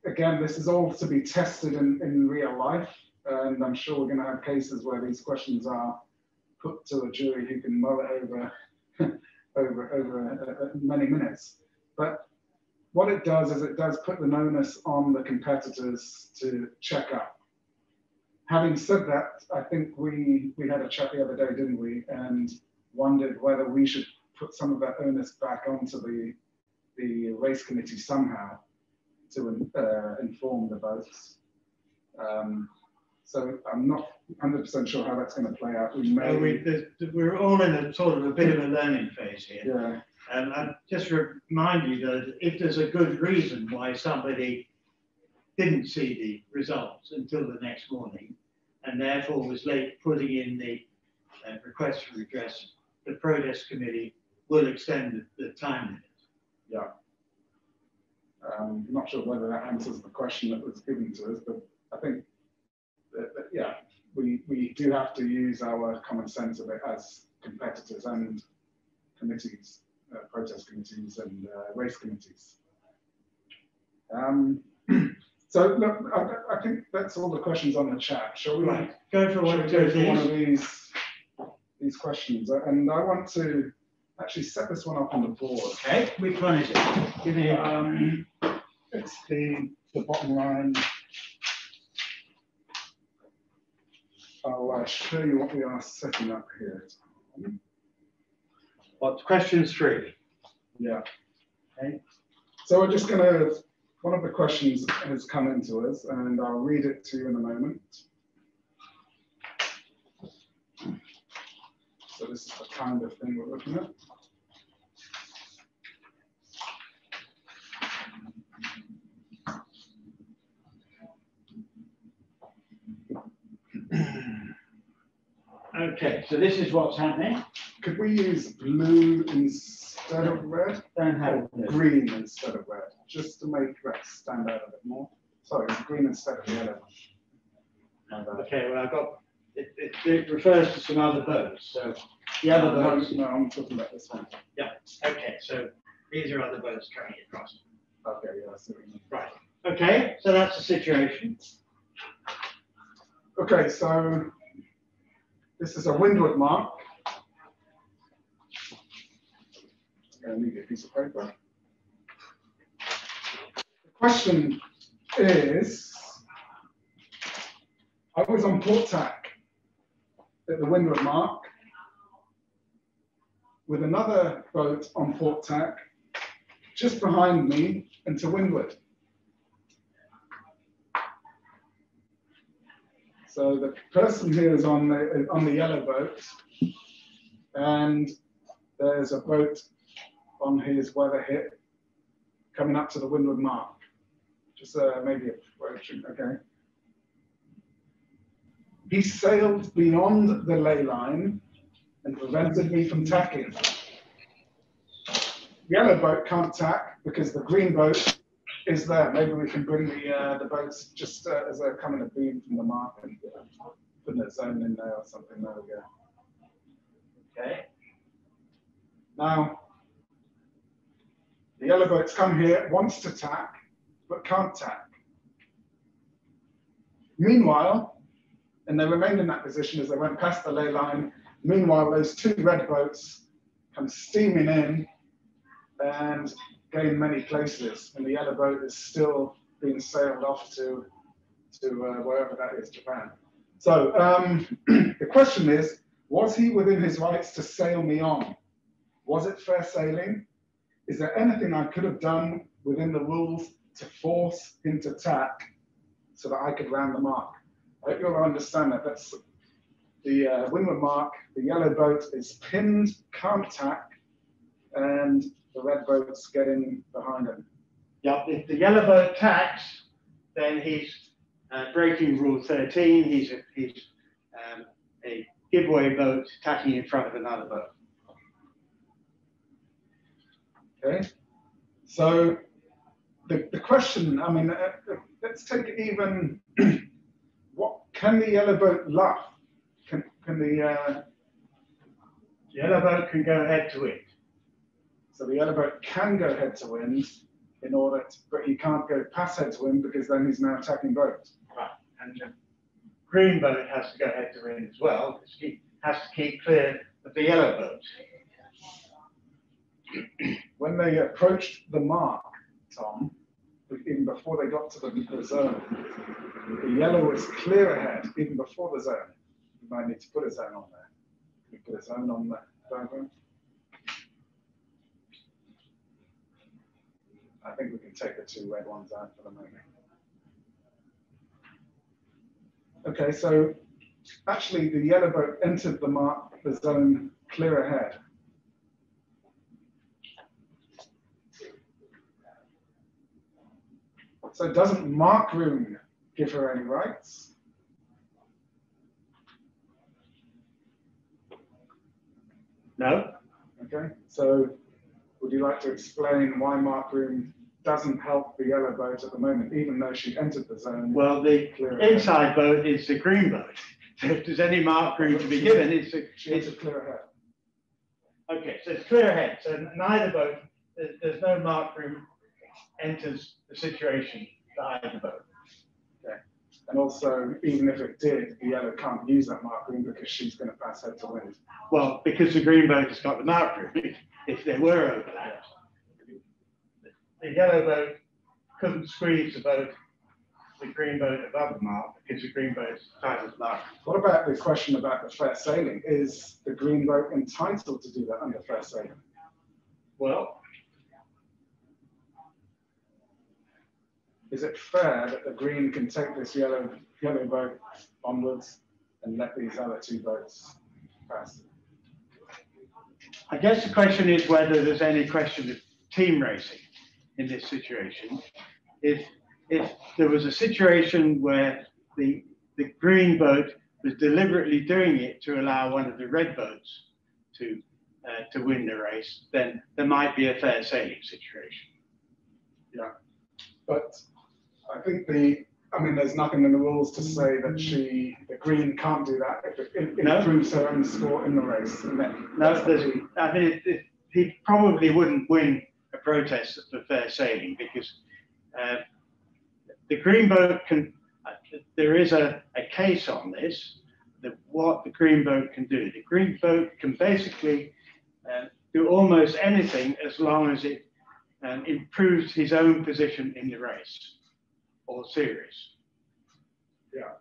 again, this is all to be tested in real life. And I'm sure we're going to have cases where these questions are put to a jury who can mull it over many minutes. But what it does is it does put an onus on the competitors to check up. Having said that, I think we had a chat the other day, didn't we? And wondered whether we should put some of that onus back onto the race committee somehow to inform the boats. So I'm not 100% sure how that's going to play out. We're all in a sort of a bit of a learning phase here. Yeah. And I just remind you that if there's a good reason why somebody didn't see the results until the next morning, and therefore was late putting in the request for redress, the protest committee will extend the time limit. Yeah. I'm not sure whether that answers the question that was given to us, but I think that yeah, we do have to use our common sense of it as competitors and committees, protest committees and race committees. So look, I think that's all the questions on the chat. Shall we go for one of these questions? And I want to actually set this one up on the board. Okay, which one is it? Give me it's the bottom line. I'll show you what we are setting up here. What's question 3? Yeah. Okay. So we're just going to, one of the questions has come into us, and I'll read it to you in a moment. So this is the kind of thing we're looking at. Okay, so this is what's happening. Could we use blue instead of red? Don't have Or green instead of red, just to make that stand out a bit more. Sorry, green instead of yellow. Okay, well, I've got, it refers to some other boats, so the other boats. No, I'm talking about this one. Yeah, okay, so these are other boats coming across. Okay, yeah, I see what you mean. Right, okay, so that's the situation. Okay, so this is a windward mark. I need a piece of paper. The question is, I was on port tack at the windward mark with another boat on port tack just behind me and to windward. So the person here is on the yellow boat, and there's a boat on his weather hip coming up to the windward mark. Just maybe approaching, okay. He sailed beyond the ley line and prevented me from tacking. Yellow boat can't tack because the green boat is there. Maybe we can bring the boats just as they're coming a beam from the mark and put a zone in there or something. There we go. Okay. Now, the yellow boat's come here, wants to tack, but can't tack. Meanwhile, and they remained in that position as they went past the ley line. Meanwhile, those two red boats come steaming in and gain many places, and the yellow boat is still being sailed off to wherever that is, Japan. So the question is, was he within his rights to sail me on? Was it fair sailing? Is there anything I could have done within the rules to force him to tack so that I could round the mark? I hope you'll understand that. That's the windward mark. The yellow boat is pinned, can't tack, and the red boat's getting behind him. Yep, if the yellow boat tacks, then he's breaking rule 13. He's a giveaway boat tacking in front of another boat. Okay, so the question, I mean, let's take it even, what can the yellow boat luff? Can the yellow boat can go head to wind. So the yellow boat can go head to wind in order to, but he can't go past head to wind because then he's now attacking boat. Right, and the green boat has to go head to wind as well because he has to keep clear of the yellow boat. When they approached the mark, Tom, even before they got to the zone, the yellow was clear ahead, even before the zone. You might need to put a zone on there. You put a zone on that diagram. I think we can take the two red ones out for the moment. Okay, so actually the yellow boat entered the zone clear ahead. So doesn't mark room give her any rights? No. Okay, so would you like to explain why mark room doesn't help the yellow boat at the moment, even though she entered the zone? Well, the inside boat is the green boat. So if there's any mark room to be given, it's clear ahead. Okay, so it's clear ahead. So neither boat, there's no mark room enters the situation for either boat. Okay. And also, even if it did, the yellow can't use that mark room because she's going to pass head to wind. Well, because the green boat has got the mark room, if there were overlaps, the yellow boat couldn't squeeze the green boat above the mark because the green boat is tight as mark. What about the question about the fair sailing? Is the green boat entitled to do that under fair sailing? Well, is it fair that the green can take this yellow boat onwards and let these other two boats pass? I guess the question is whether there's any question of team racing in this situation. If there was a situation where the green boat was deliberately doing it to allow one of the red boats to win the race, then there might be a fair sailing situation. Yeah, but I think there's nothing in the rules to say that the Green can't do that if it improves her own score in the race. He probably wouldn't win a protest for fair sailing because the Green boat can. There is a case on this. What the Green boat can do. The Green boat can basically do almost anything as long as it improves his own position in the race or series. Yeah.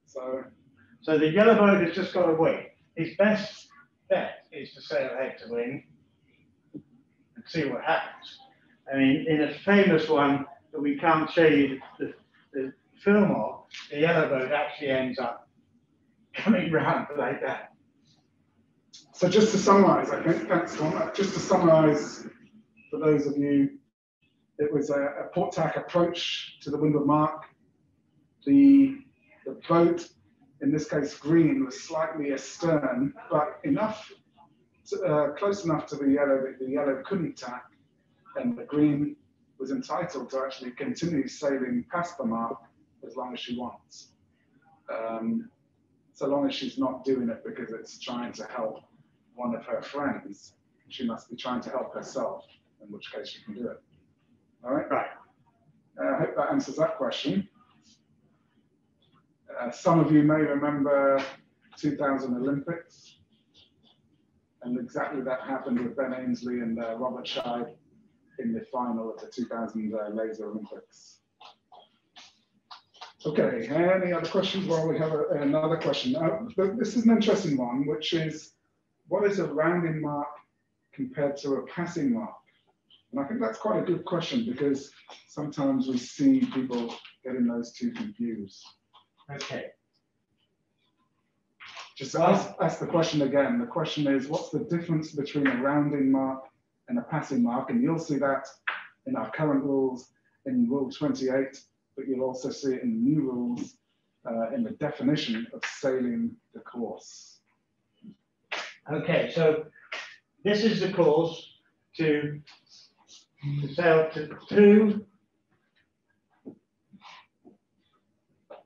So the yellow boat has just got to wait. His best bet is to sail ahead to win and see what happens. I mean, in a famous one that we can't show you the film of, the yellow boat actually ends up coming round like that. So just to summarise, I think that's one. Just to summarise for those of you, it was a port tack approach to the windward mark. The boat, in this case Green, was slightly astern, but close enough to the yellow that the yellow couldn't tack, and the Green was entitled to actually continue sailing past the mark as long as she wants. So long as she's not doing it because it's trying to help one of her friends, she must be trying to help herself, in which case she can do it. All right? Right. I hope that answers that question. Some of you may remember 2000 Olympics, and exactly that happened with Ben Ainsley and Robert Scheid in the final of the 2000 Laser Olympics. Okay, any other questions? Well, we have another question. This is an interesting one, which is, what is a rounding mark compared to a passing mark? And I think that's quite a good question because sometimes we see people getting those two confused. Okay. Just ask the question again. The question is, what's the difference between a rounding mark and a passing mark? And you'll see that in our current rules in Rule 28, but you'll also see it in the new rules in the definition of sailing the course. Okay, so this is the course to sail to 2,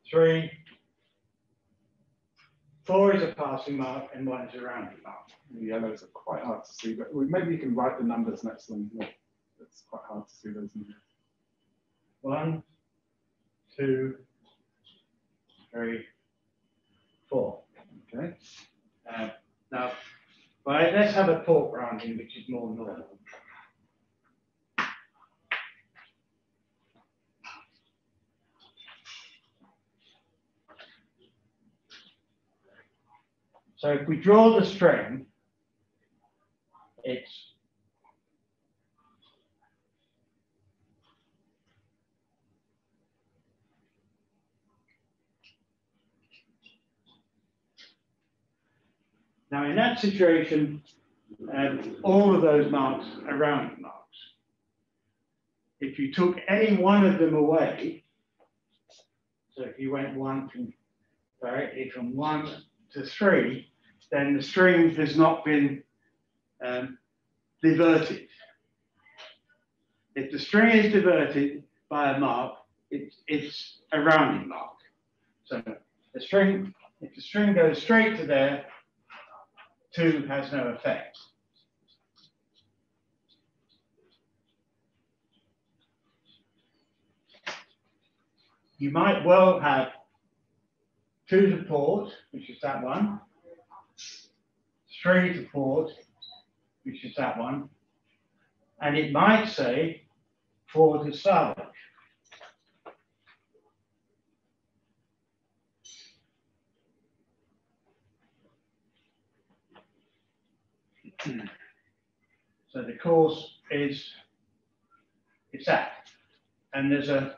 3, 4 is a passing mark and 1 is a rounding mark. The yellows are quite hard to see, but maybe you can write the numbers next to them. It's quite hard to see those numbers. 1, 2, 3, 4. Okay. Now, right, let's have a port rounding, which is more normal. So if we draw the string, it's now in that situation, all of those marks are rounding marks. If you took any one of them away, so if you went directly from 1 to 3, then the string has not been diverted. If the string is diverted by a mark, it's a rounding mark. So if the string goes straight to there, 2 has no effect. You might well have 2 to port, which is that one, 3 to port, which is that one, and it might say 4 to starboard. So the course is that, and there's a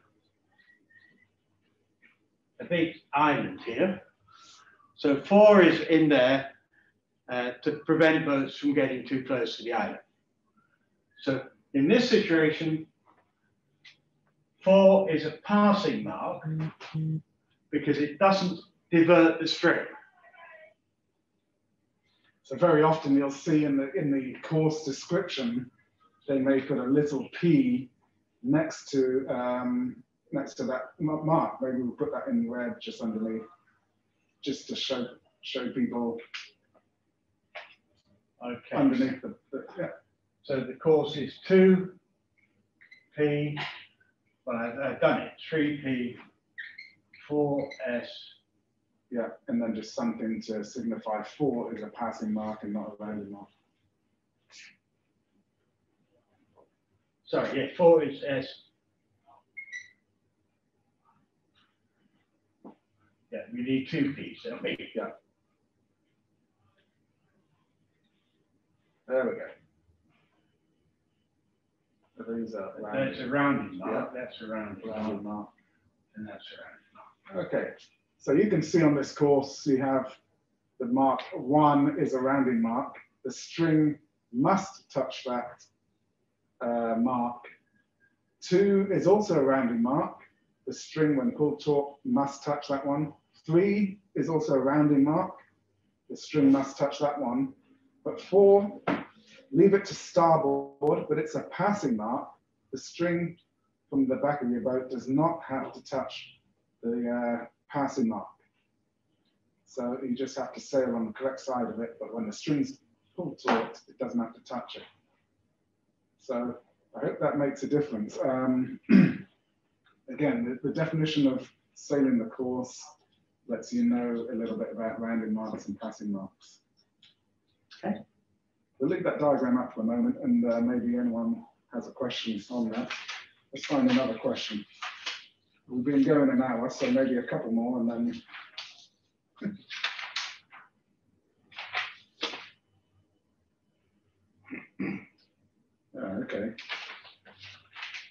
big island here. So 4 is in there to prevent boats from getting too close to the island. So in this situation, 4 is a passing mark because it doesn't divert the string. So very often you'll see in the course description, they may put a little P next to that mark. Maybe we'll put that in red just underneath, just to show people Okay. underneath yeah. So the course is 2P, well, I've done it, 3P, 4S. Yeah, and then just something to signify 4 is a passing mark and not a rounding mark. Sorry, yeah, 4 is S. Yeah, we need 2 P's, don't we? Yeah. There we go. So these are That's a rounding mark, Yeah. that's a rounding rounded mark, mark. and that's a rounding mark. Okay, so you can see on this course, you have the mark 1 is a rounding mark. The string must touch that mark. 2 is also a rounding mark. The string, when pulled taut, must touch that one. 3 is also a rounding mark. The string must touch that one. But 4, leave it to starboard, but it's a passing mark. The string from the back of your boat does not have to touch the passing mark. So you just have to sail on the correct side of it, but when the string's pulled taut, it doesn't have to touch it. So I hope that makes a difference. Again, the definition of sailing the course lets you know a little bit about rounding marks and passing marks. Okay. We'll leave that diagram up for a moment, and maybe anyone has a question on that. Let's find another question. We've been going an hour, so maybe a couple more, and then. Okay.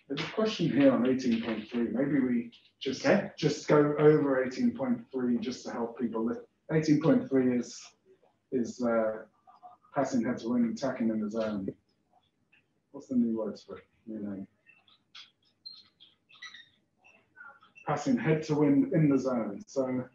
There's a question here on 18.3. Maybe we just go over 18.3 just to help people. 18.3 is passing head to wind and tacking in the zone. What's the new words for it? New name. Passing head to wind in the zone. So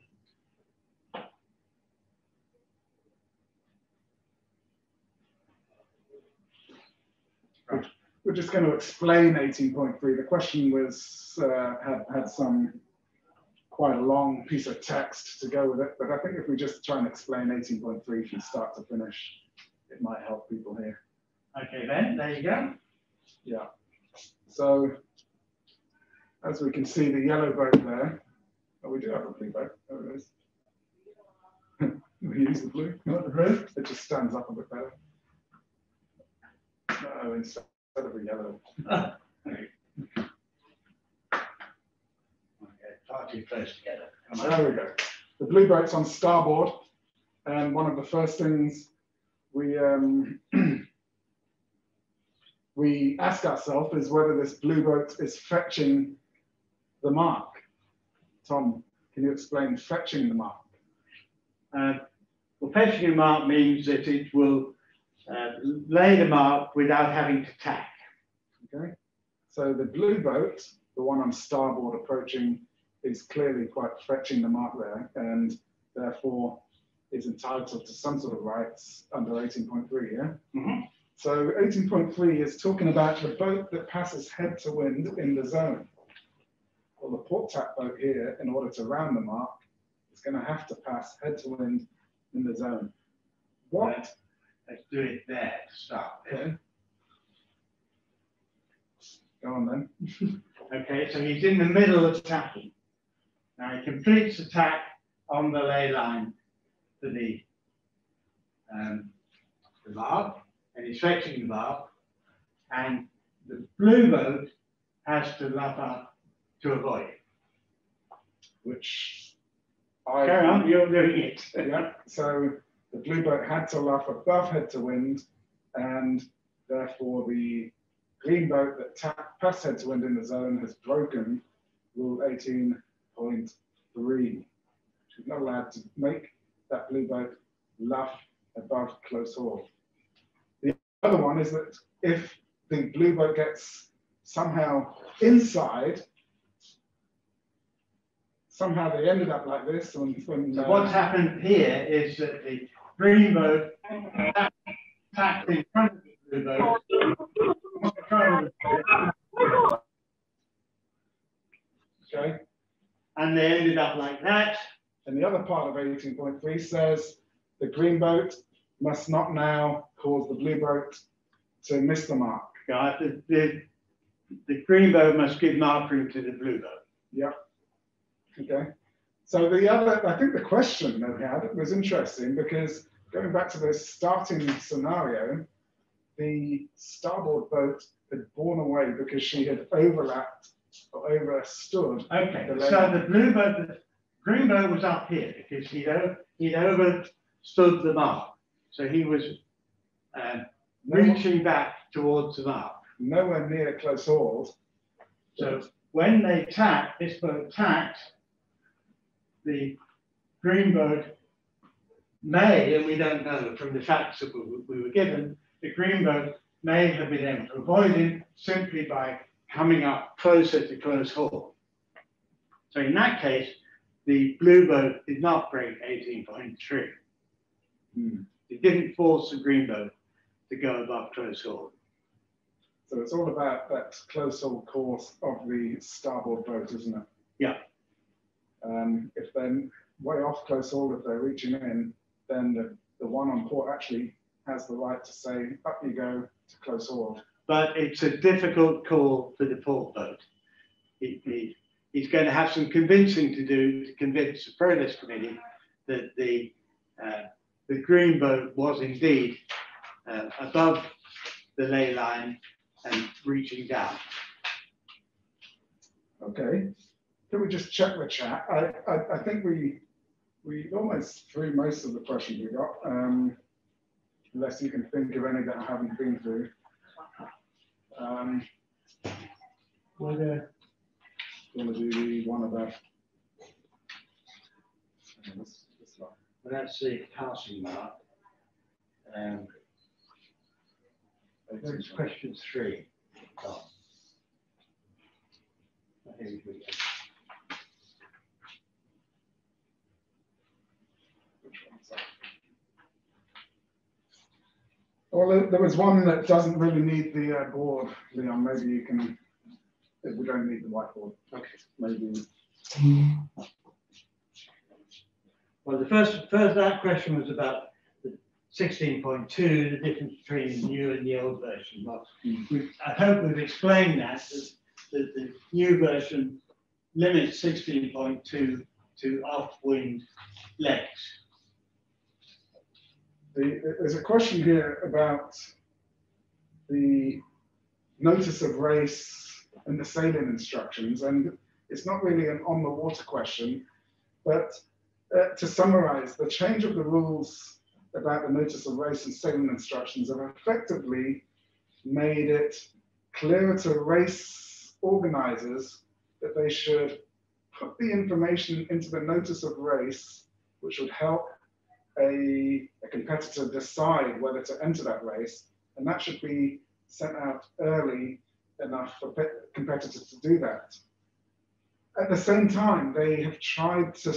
we're just going to explain 18.3. The question was had some quite a long piece of text to go with it, but I think if we just try and explain 18.3 from start to finish, it might help people here. Okay, then, there you go. Yeah. So as we can see, the yellow boat there. Oh, we do have a blue boat. There it is. We use the blue. Not the blue? It just stands up a bit better. No, instead of a yellow. Okay, far too close together. Come on. There we go. The blue boat's on starboard, and one of the first things we we ask ourselves is whether this blue boat is fetching the mark. Tom, can you explain fetching the mark? Well, fetching a mark means that it will lay the mark without having to tack. Okay, so the blue boat, the one on starboard approaching, is clearly quite fetching the mark there, and therefore is entitled to some sort of rights under 18.3, yeah? Mm-hmm. So 18.3 is talking about the boat that passes head to wind in the zone. Well, the port tack boat here, in order to round the mark, is going to have to pass head to wind in the zone. What? Let's do it there to start with. Okay. Go on then. Okay, so he's in the middle of tacking. Now he completes the tack on the ley line for the barb, and he's fetching the barb, and the blue boat has to luff up to avoid it. Which Carry on, you're doing it. Yeah, so the blue boat had to luff above head to wind, and therefore the green boat that passed head to wind in the zone has broken rule 18.3. She's not allowed to make that blue boat luff above close haul. The other one is that if the blue boat gets somehow inside somehow they ended up like this. When What's happened here is that the green boat tacked in front of the blue boat. Okay. And they ended up like that. And the other part of 18.3 says the green boat must not now cause the blue boat to miss the mark. Right? The green boat must give marking to the blue boat. Yeah. Okay. So the other, I think the question that we had was interesting because going back to the starting scenario, the starboard boat had borne away because she had overlapped or overstood. Okay. So the blue boat, the green boat was up here because he'd overstood the mark. So he was reaching back towards the mark. Nowhere near close hauled. So when they tacked, this boat tacked, the green boat may, and we don't know from the facts that we were given, the green boat may have been able to avoid him simply by coming up closer to close haul. So in that case, the blue boat did not break 18.3. It didn't force the green boat to go above close haul. So it's all about that close haul course of the starboard boat, isn't it? Yeah. If they're way off close haul, if they're reaching in, then the one on port actually has the right to say, up you go to close haul. But it's a difficult call for the port boat. He's going to have some convincing to do to convince the Pro-List Committee that the green boat was indeed above the ley line and reaching down. Okay. Can we just check the chat? I think we almost threw most of the questions we got, unless you can think of any that I haven't been through. Want to do the one about this one. Well, that's the passing mark. That's question 3. Oh. Here we go. Well, there was one that doesn't really need the board, Leon. Maybe you can. We don't need the whiteboard. Okay. Maybe. Well, the first that question was about the 16.2, the difference between the new and the old version. Well, I hope we've explained that the new version limits 16.2 to off-wind legs. There's a question here about the notice of race and the sailing instructions, and it's not really an on-the-water question, but to summarize, the change of the rules about the notice of race and sailing instructions have effectively made it clearer to race organizers that they should put the information into the notice of race, which would help a competitor decide whether to enter that race, and that should be sent out early enough for competitors to do that. At the same time, they have tried to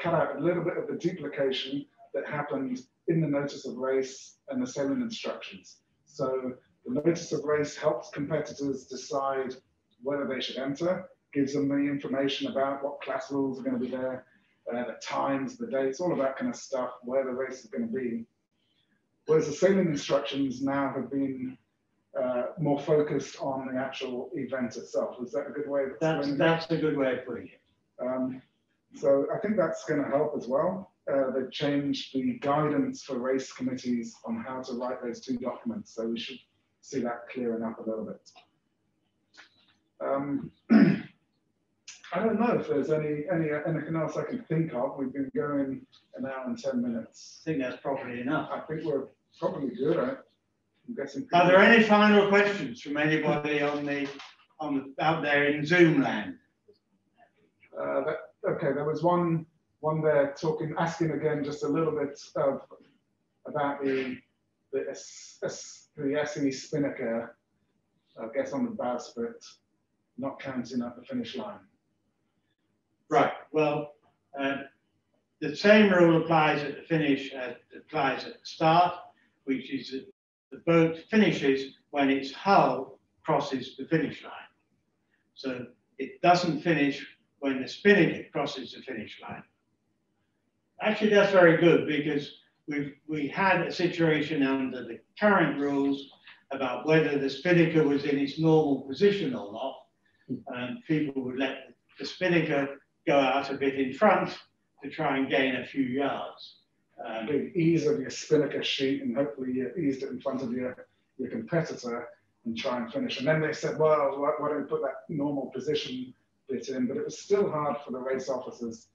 cut out a little bit of the duplication that happened in the notice of race and the sailing instructions. So the notice of race helps competitors decide whether they should enter, gives them the information about what class rules are going to be there, the times, the dates, all of that kind of stuff, where the race is going to be. Whereas the sailing instructions now have been more focused on the actual event itself. Is that a good way of explaining That's a good way of putting it. So I think that's going to help as well. They've changed the guidance for race committees on how to write those two documents. So we should see that clearing up a little bit. I don't know if there's anything else I can think of. We've been going an hour and 10 minutes. I think that's probably enough. I think we're probably good. I'm guessing. Are there any final questions from anybody out there in Zoom land? Okay, there was one there asking again just a little bit about the SE spinnaker, I guess on the bowsprit, not counting at the finish line. Right. Well, the same rule applies at the finish as applies at the start, which is that the boat finishes when its hull crosses the finish line. So it doesn't finish when the spinnaker crosses the finish line. Actually, that's very good because we had a situation under the current rules about whether the spinnaker was in its normal position or not. People would let the spinnaker go out a bit in front to try and gain a few yards. The ease of your spinnaker sheet, and hopefully you eased it in front of your competitor and try and finish. And then they said, well, why don't we put that normal position bit in? But it was still hard for the race officers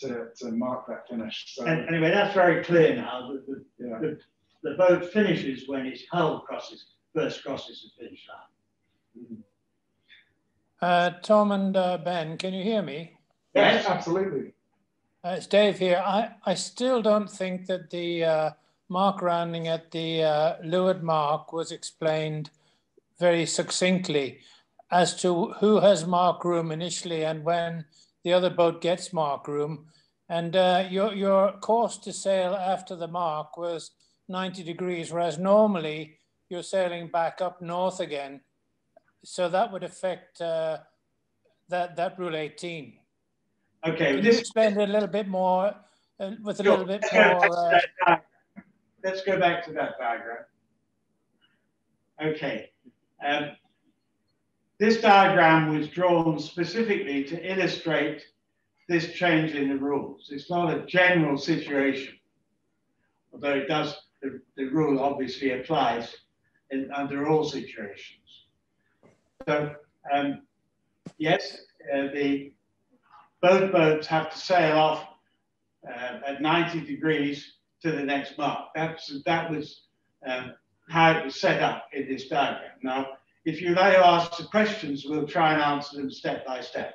to mark that finish. So and anyway, that's very clear now. yeah. The boat finishes when its hull first crosses the finish line. Tom and Ben, can you hear me? Yes, absolutely. It's Dave here. I still don't think that the mark rounding at the leeward mark was explained very succinctly as to who has mark room initially and when the other boat gets mark room. And your course to sail after the mark was 90 degrees, whereas normally you're sailing back up north again. So that would affect that rule 18. Okay. Can you explain it a little bit more with a little bit more? Let's go back to that diagram. Okay. This diagram was drawn specifically to illustrate this change in the rules. It's not a general situation, although it does, the rule obviously applies under all situations. So, yes, both boats have to sail off at 90 degrees to the next mark. That was how it was set up in this diagram. Now, if you like to ask the questions, we'll try and answer them step by step.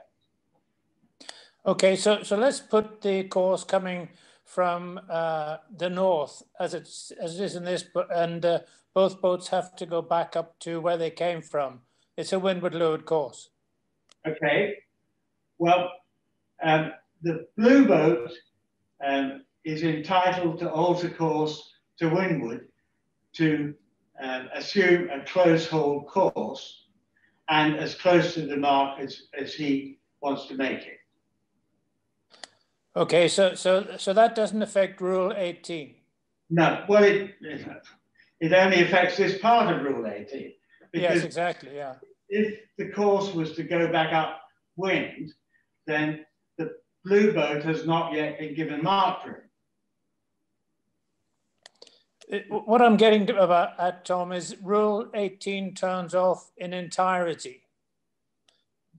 Okay, so let's put the course coming from the north as it is in this, and both boats have to go back up to where they came from. It's a windward-leeward course. Okay. Well, the blue boat is entitled to alter course to windward to assume a close haul course and as close to the mark as he wants to make it. Okay, so that doesn't affect Rule 18. No, well, it only affects this part of Rule 18. Yes, exactly, yeah. If the course was to go back upwind, then the blue boat has not yet been given mark room. What I'm getting at, Tom, is Rule 18 turns off in entirety.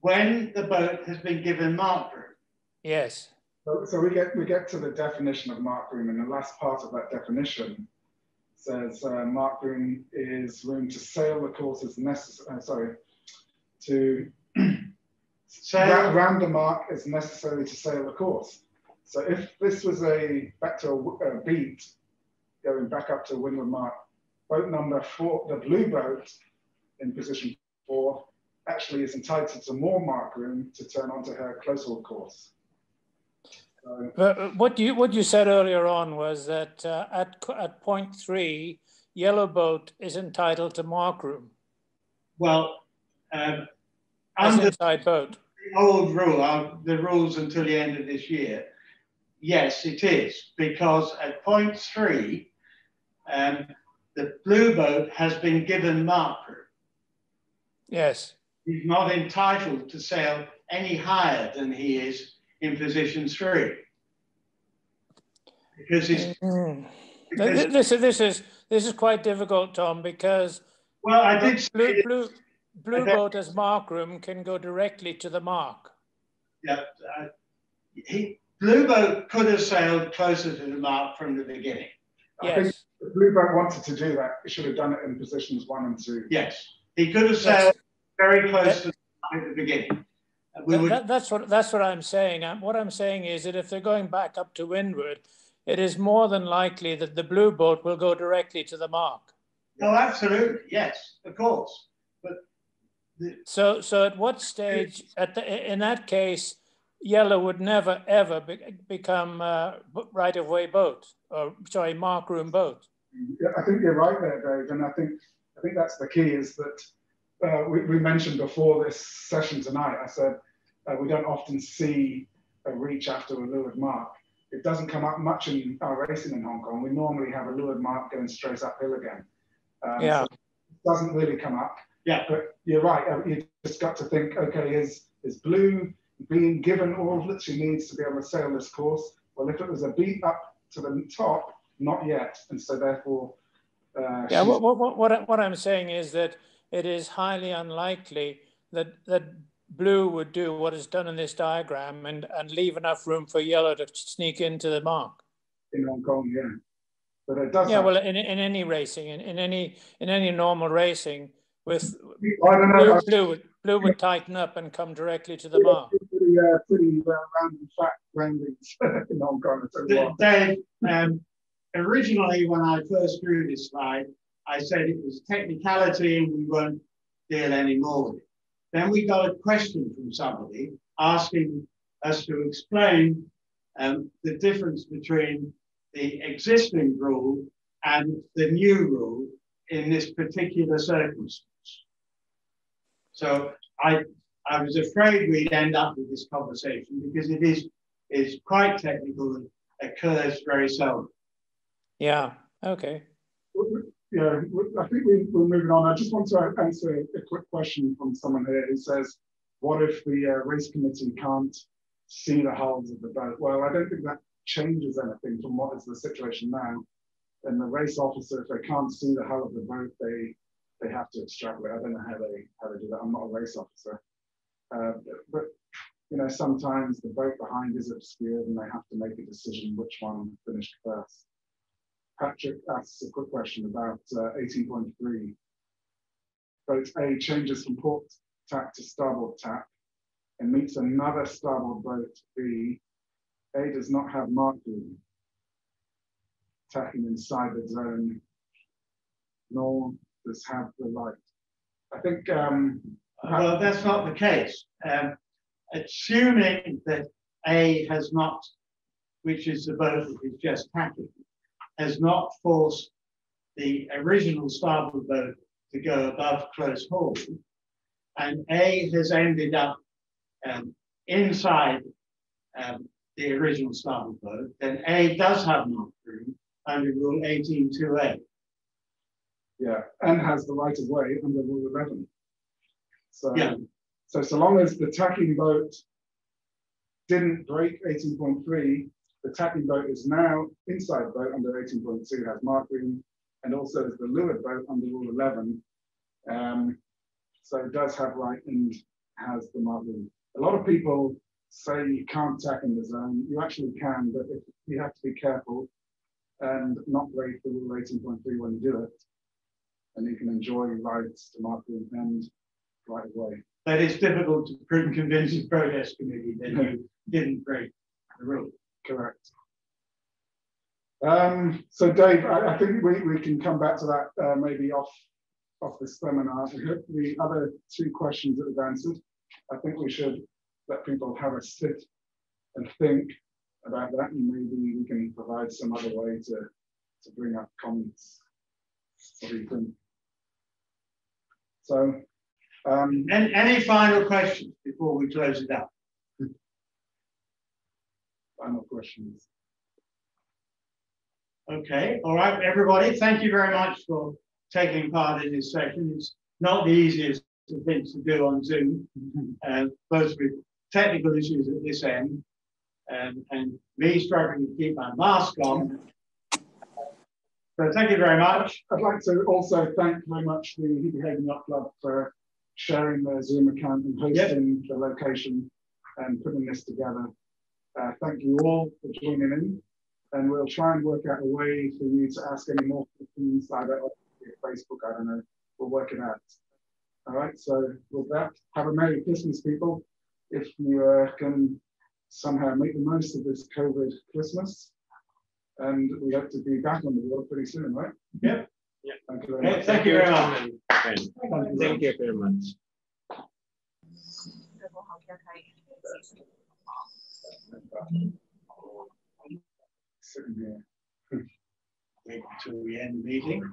When the boat has been given mark room. Yes. So we get to the definition of mark room, and the last part of that definition says mark room is room to sail the course as necessary. To sail round the mark is necessary to sail the course. So if this was back to a beat, going back up to windward mark, boat number 4, the blue boat in position 4, actually is entitled to more mark room to turn onto her close haul course. What you said earlier on was that at point 3, yellow boat is entitled to mark room. Well, as inside boat. The old rule, the rules until the end of this year, yes, it is, because at point 3, the blue boat has been given mark room. Yes. He's not entitled to sail any higher than he is in position 3. Because it's this is quite difficult, Tom, because well, I did blue boat as mark room can go directly to the mark. Yeah, blue boat could have sailed closer to the mark from the beginning. Yes. I think the blue boat wanted to do that. He should have done it in positions 1 and 2. Yes, he could have sailed very close to the mark at the beginning. That's what I'm saying. What I'm saying is that if they're going back up to windward, it is more than likely that the blue boat will go directly to the mark. Oh, absolutely, yes, of course. But so at what stage in that case yellow would never ever become right-of-way boat, or sorry, mark room boat. Yeah, I think you're right there, Dave, and I think that's the key. Is that we mentioned before this session tonight. I said we don't often see a reach after a lured mark. It doesn't come up much in our racing in Hong Kong. We normally have a lured mark going straight uphill again. Yeah. So it doesn't really come up. Yeah. But you're right. You just got to think, okay, is Blue being given all that she needs to be able to sail this course? Well, if it was a beat up to the top, not yet. And so therefore, yeah, what I'm saying is that it is highly unlikely that Blue would do what is done in this diagram and leave enough room for yellow to sneak into the mark. In Hong Kong, yeah. But it does. Yeah, well, in any racing, in any normal racing, with I don't know. Blue would tighten up and come directly to the mark. Pretty random fact landings in Hong Kong. Dave, originally when I first drew this slide, I said it was technicality and we won't deal any more with it. Then we got a question from somebody asking us to explain the difference between the existing rule and the new rule in this particular circumstance. So I was afraid we'd end up with this conversation because it is quite technical and occurs very seldom. Yeah, okay. Yeah, I think we're moving on. I just want to answer a quick question from someone here who says, what if the race committee can't see the hulls of the boat? Well, I don't think that changes anything from what is the situation now. And the race officer, if they can't see the hull of the boat, they have to extrapolate. I don't know how they do that. I'm not a race officer. But you know, sometimes the boat behind is obscured and they have to make a decision which one finished first. Patrick asks a quick question about 18.3. Boat A changes from port tack to starboard tack and meets another starboard boat B. A does not have mark room, tacking inside the zone, nor does have the light. I think. Well, that's not the case. Assuming that A has not, which is the boat that is just tacking, has not forced the original starboard boat to go above close haul, and A has ended up inside the original starboard boat, then A does have mark room under Rule 18.2a. Yeah, and has the right of way under Rule 11. So, yeah. So long as the tacking boat didn't break 18.3, the tacking boat is now inside boat under 18.2, has mark room, and also is the lured boat under Rule 11. So it does have right and has the mark room. A lot of people say you can't tack in the zone. You actually can, but you have to be careful and not break the Rule 18.3 when you do it. And you can enjoy rides to mark room and right away. But it's difficult to convince the protest committee that you didn't break the rule. Correct. So Dave, I think we can come back to that maybe off this seminar. The other two questions that we've answered, I think we should let people have a sit and think about that, and maybe we can provide some other way to bring up comments. What do you think? So, any final questions before we close it up? Final questions. Okay. All right, everybody. Thank you very much for taking part in this session. It's not the easiest of things to do on Zoom, both with technical issues at this end and me struggling to keep my mask on. So thank you very much. I'd like to also thank very much the Hebe Haven Yacht Club for sharing their Zoom account and hosting the location and putting this together. Thank you all for joining in, and we'll try and work out a way for you to ask any more questions either on Facebook, I don't know, we'll work it out. All right, so with that, have a Merry Christmas, people. If you can somehow make the most of this COVID Christmas, and we hope to be back on the water pretty soon, right? Yep. Yeah. Thank you very much. Thank you very much. Thank you very much. Sitting here. Wait until we end the meeting.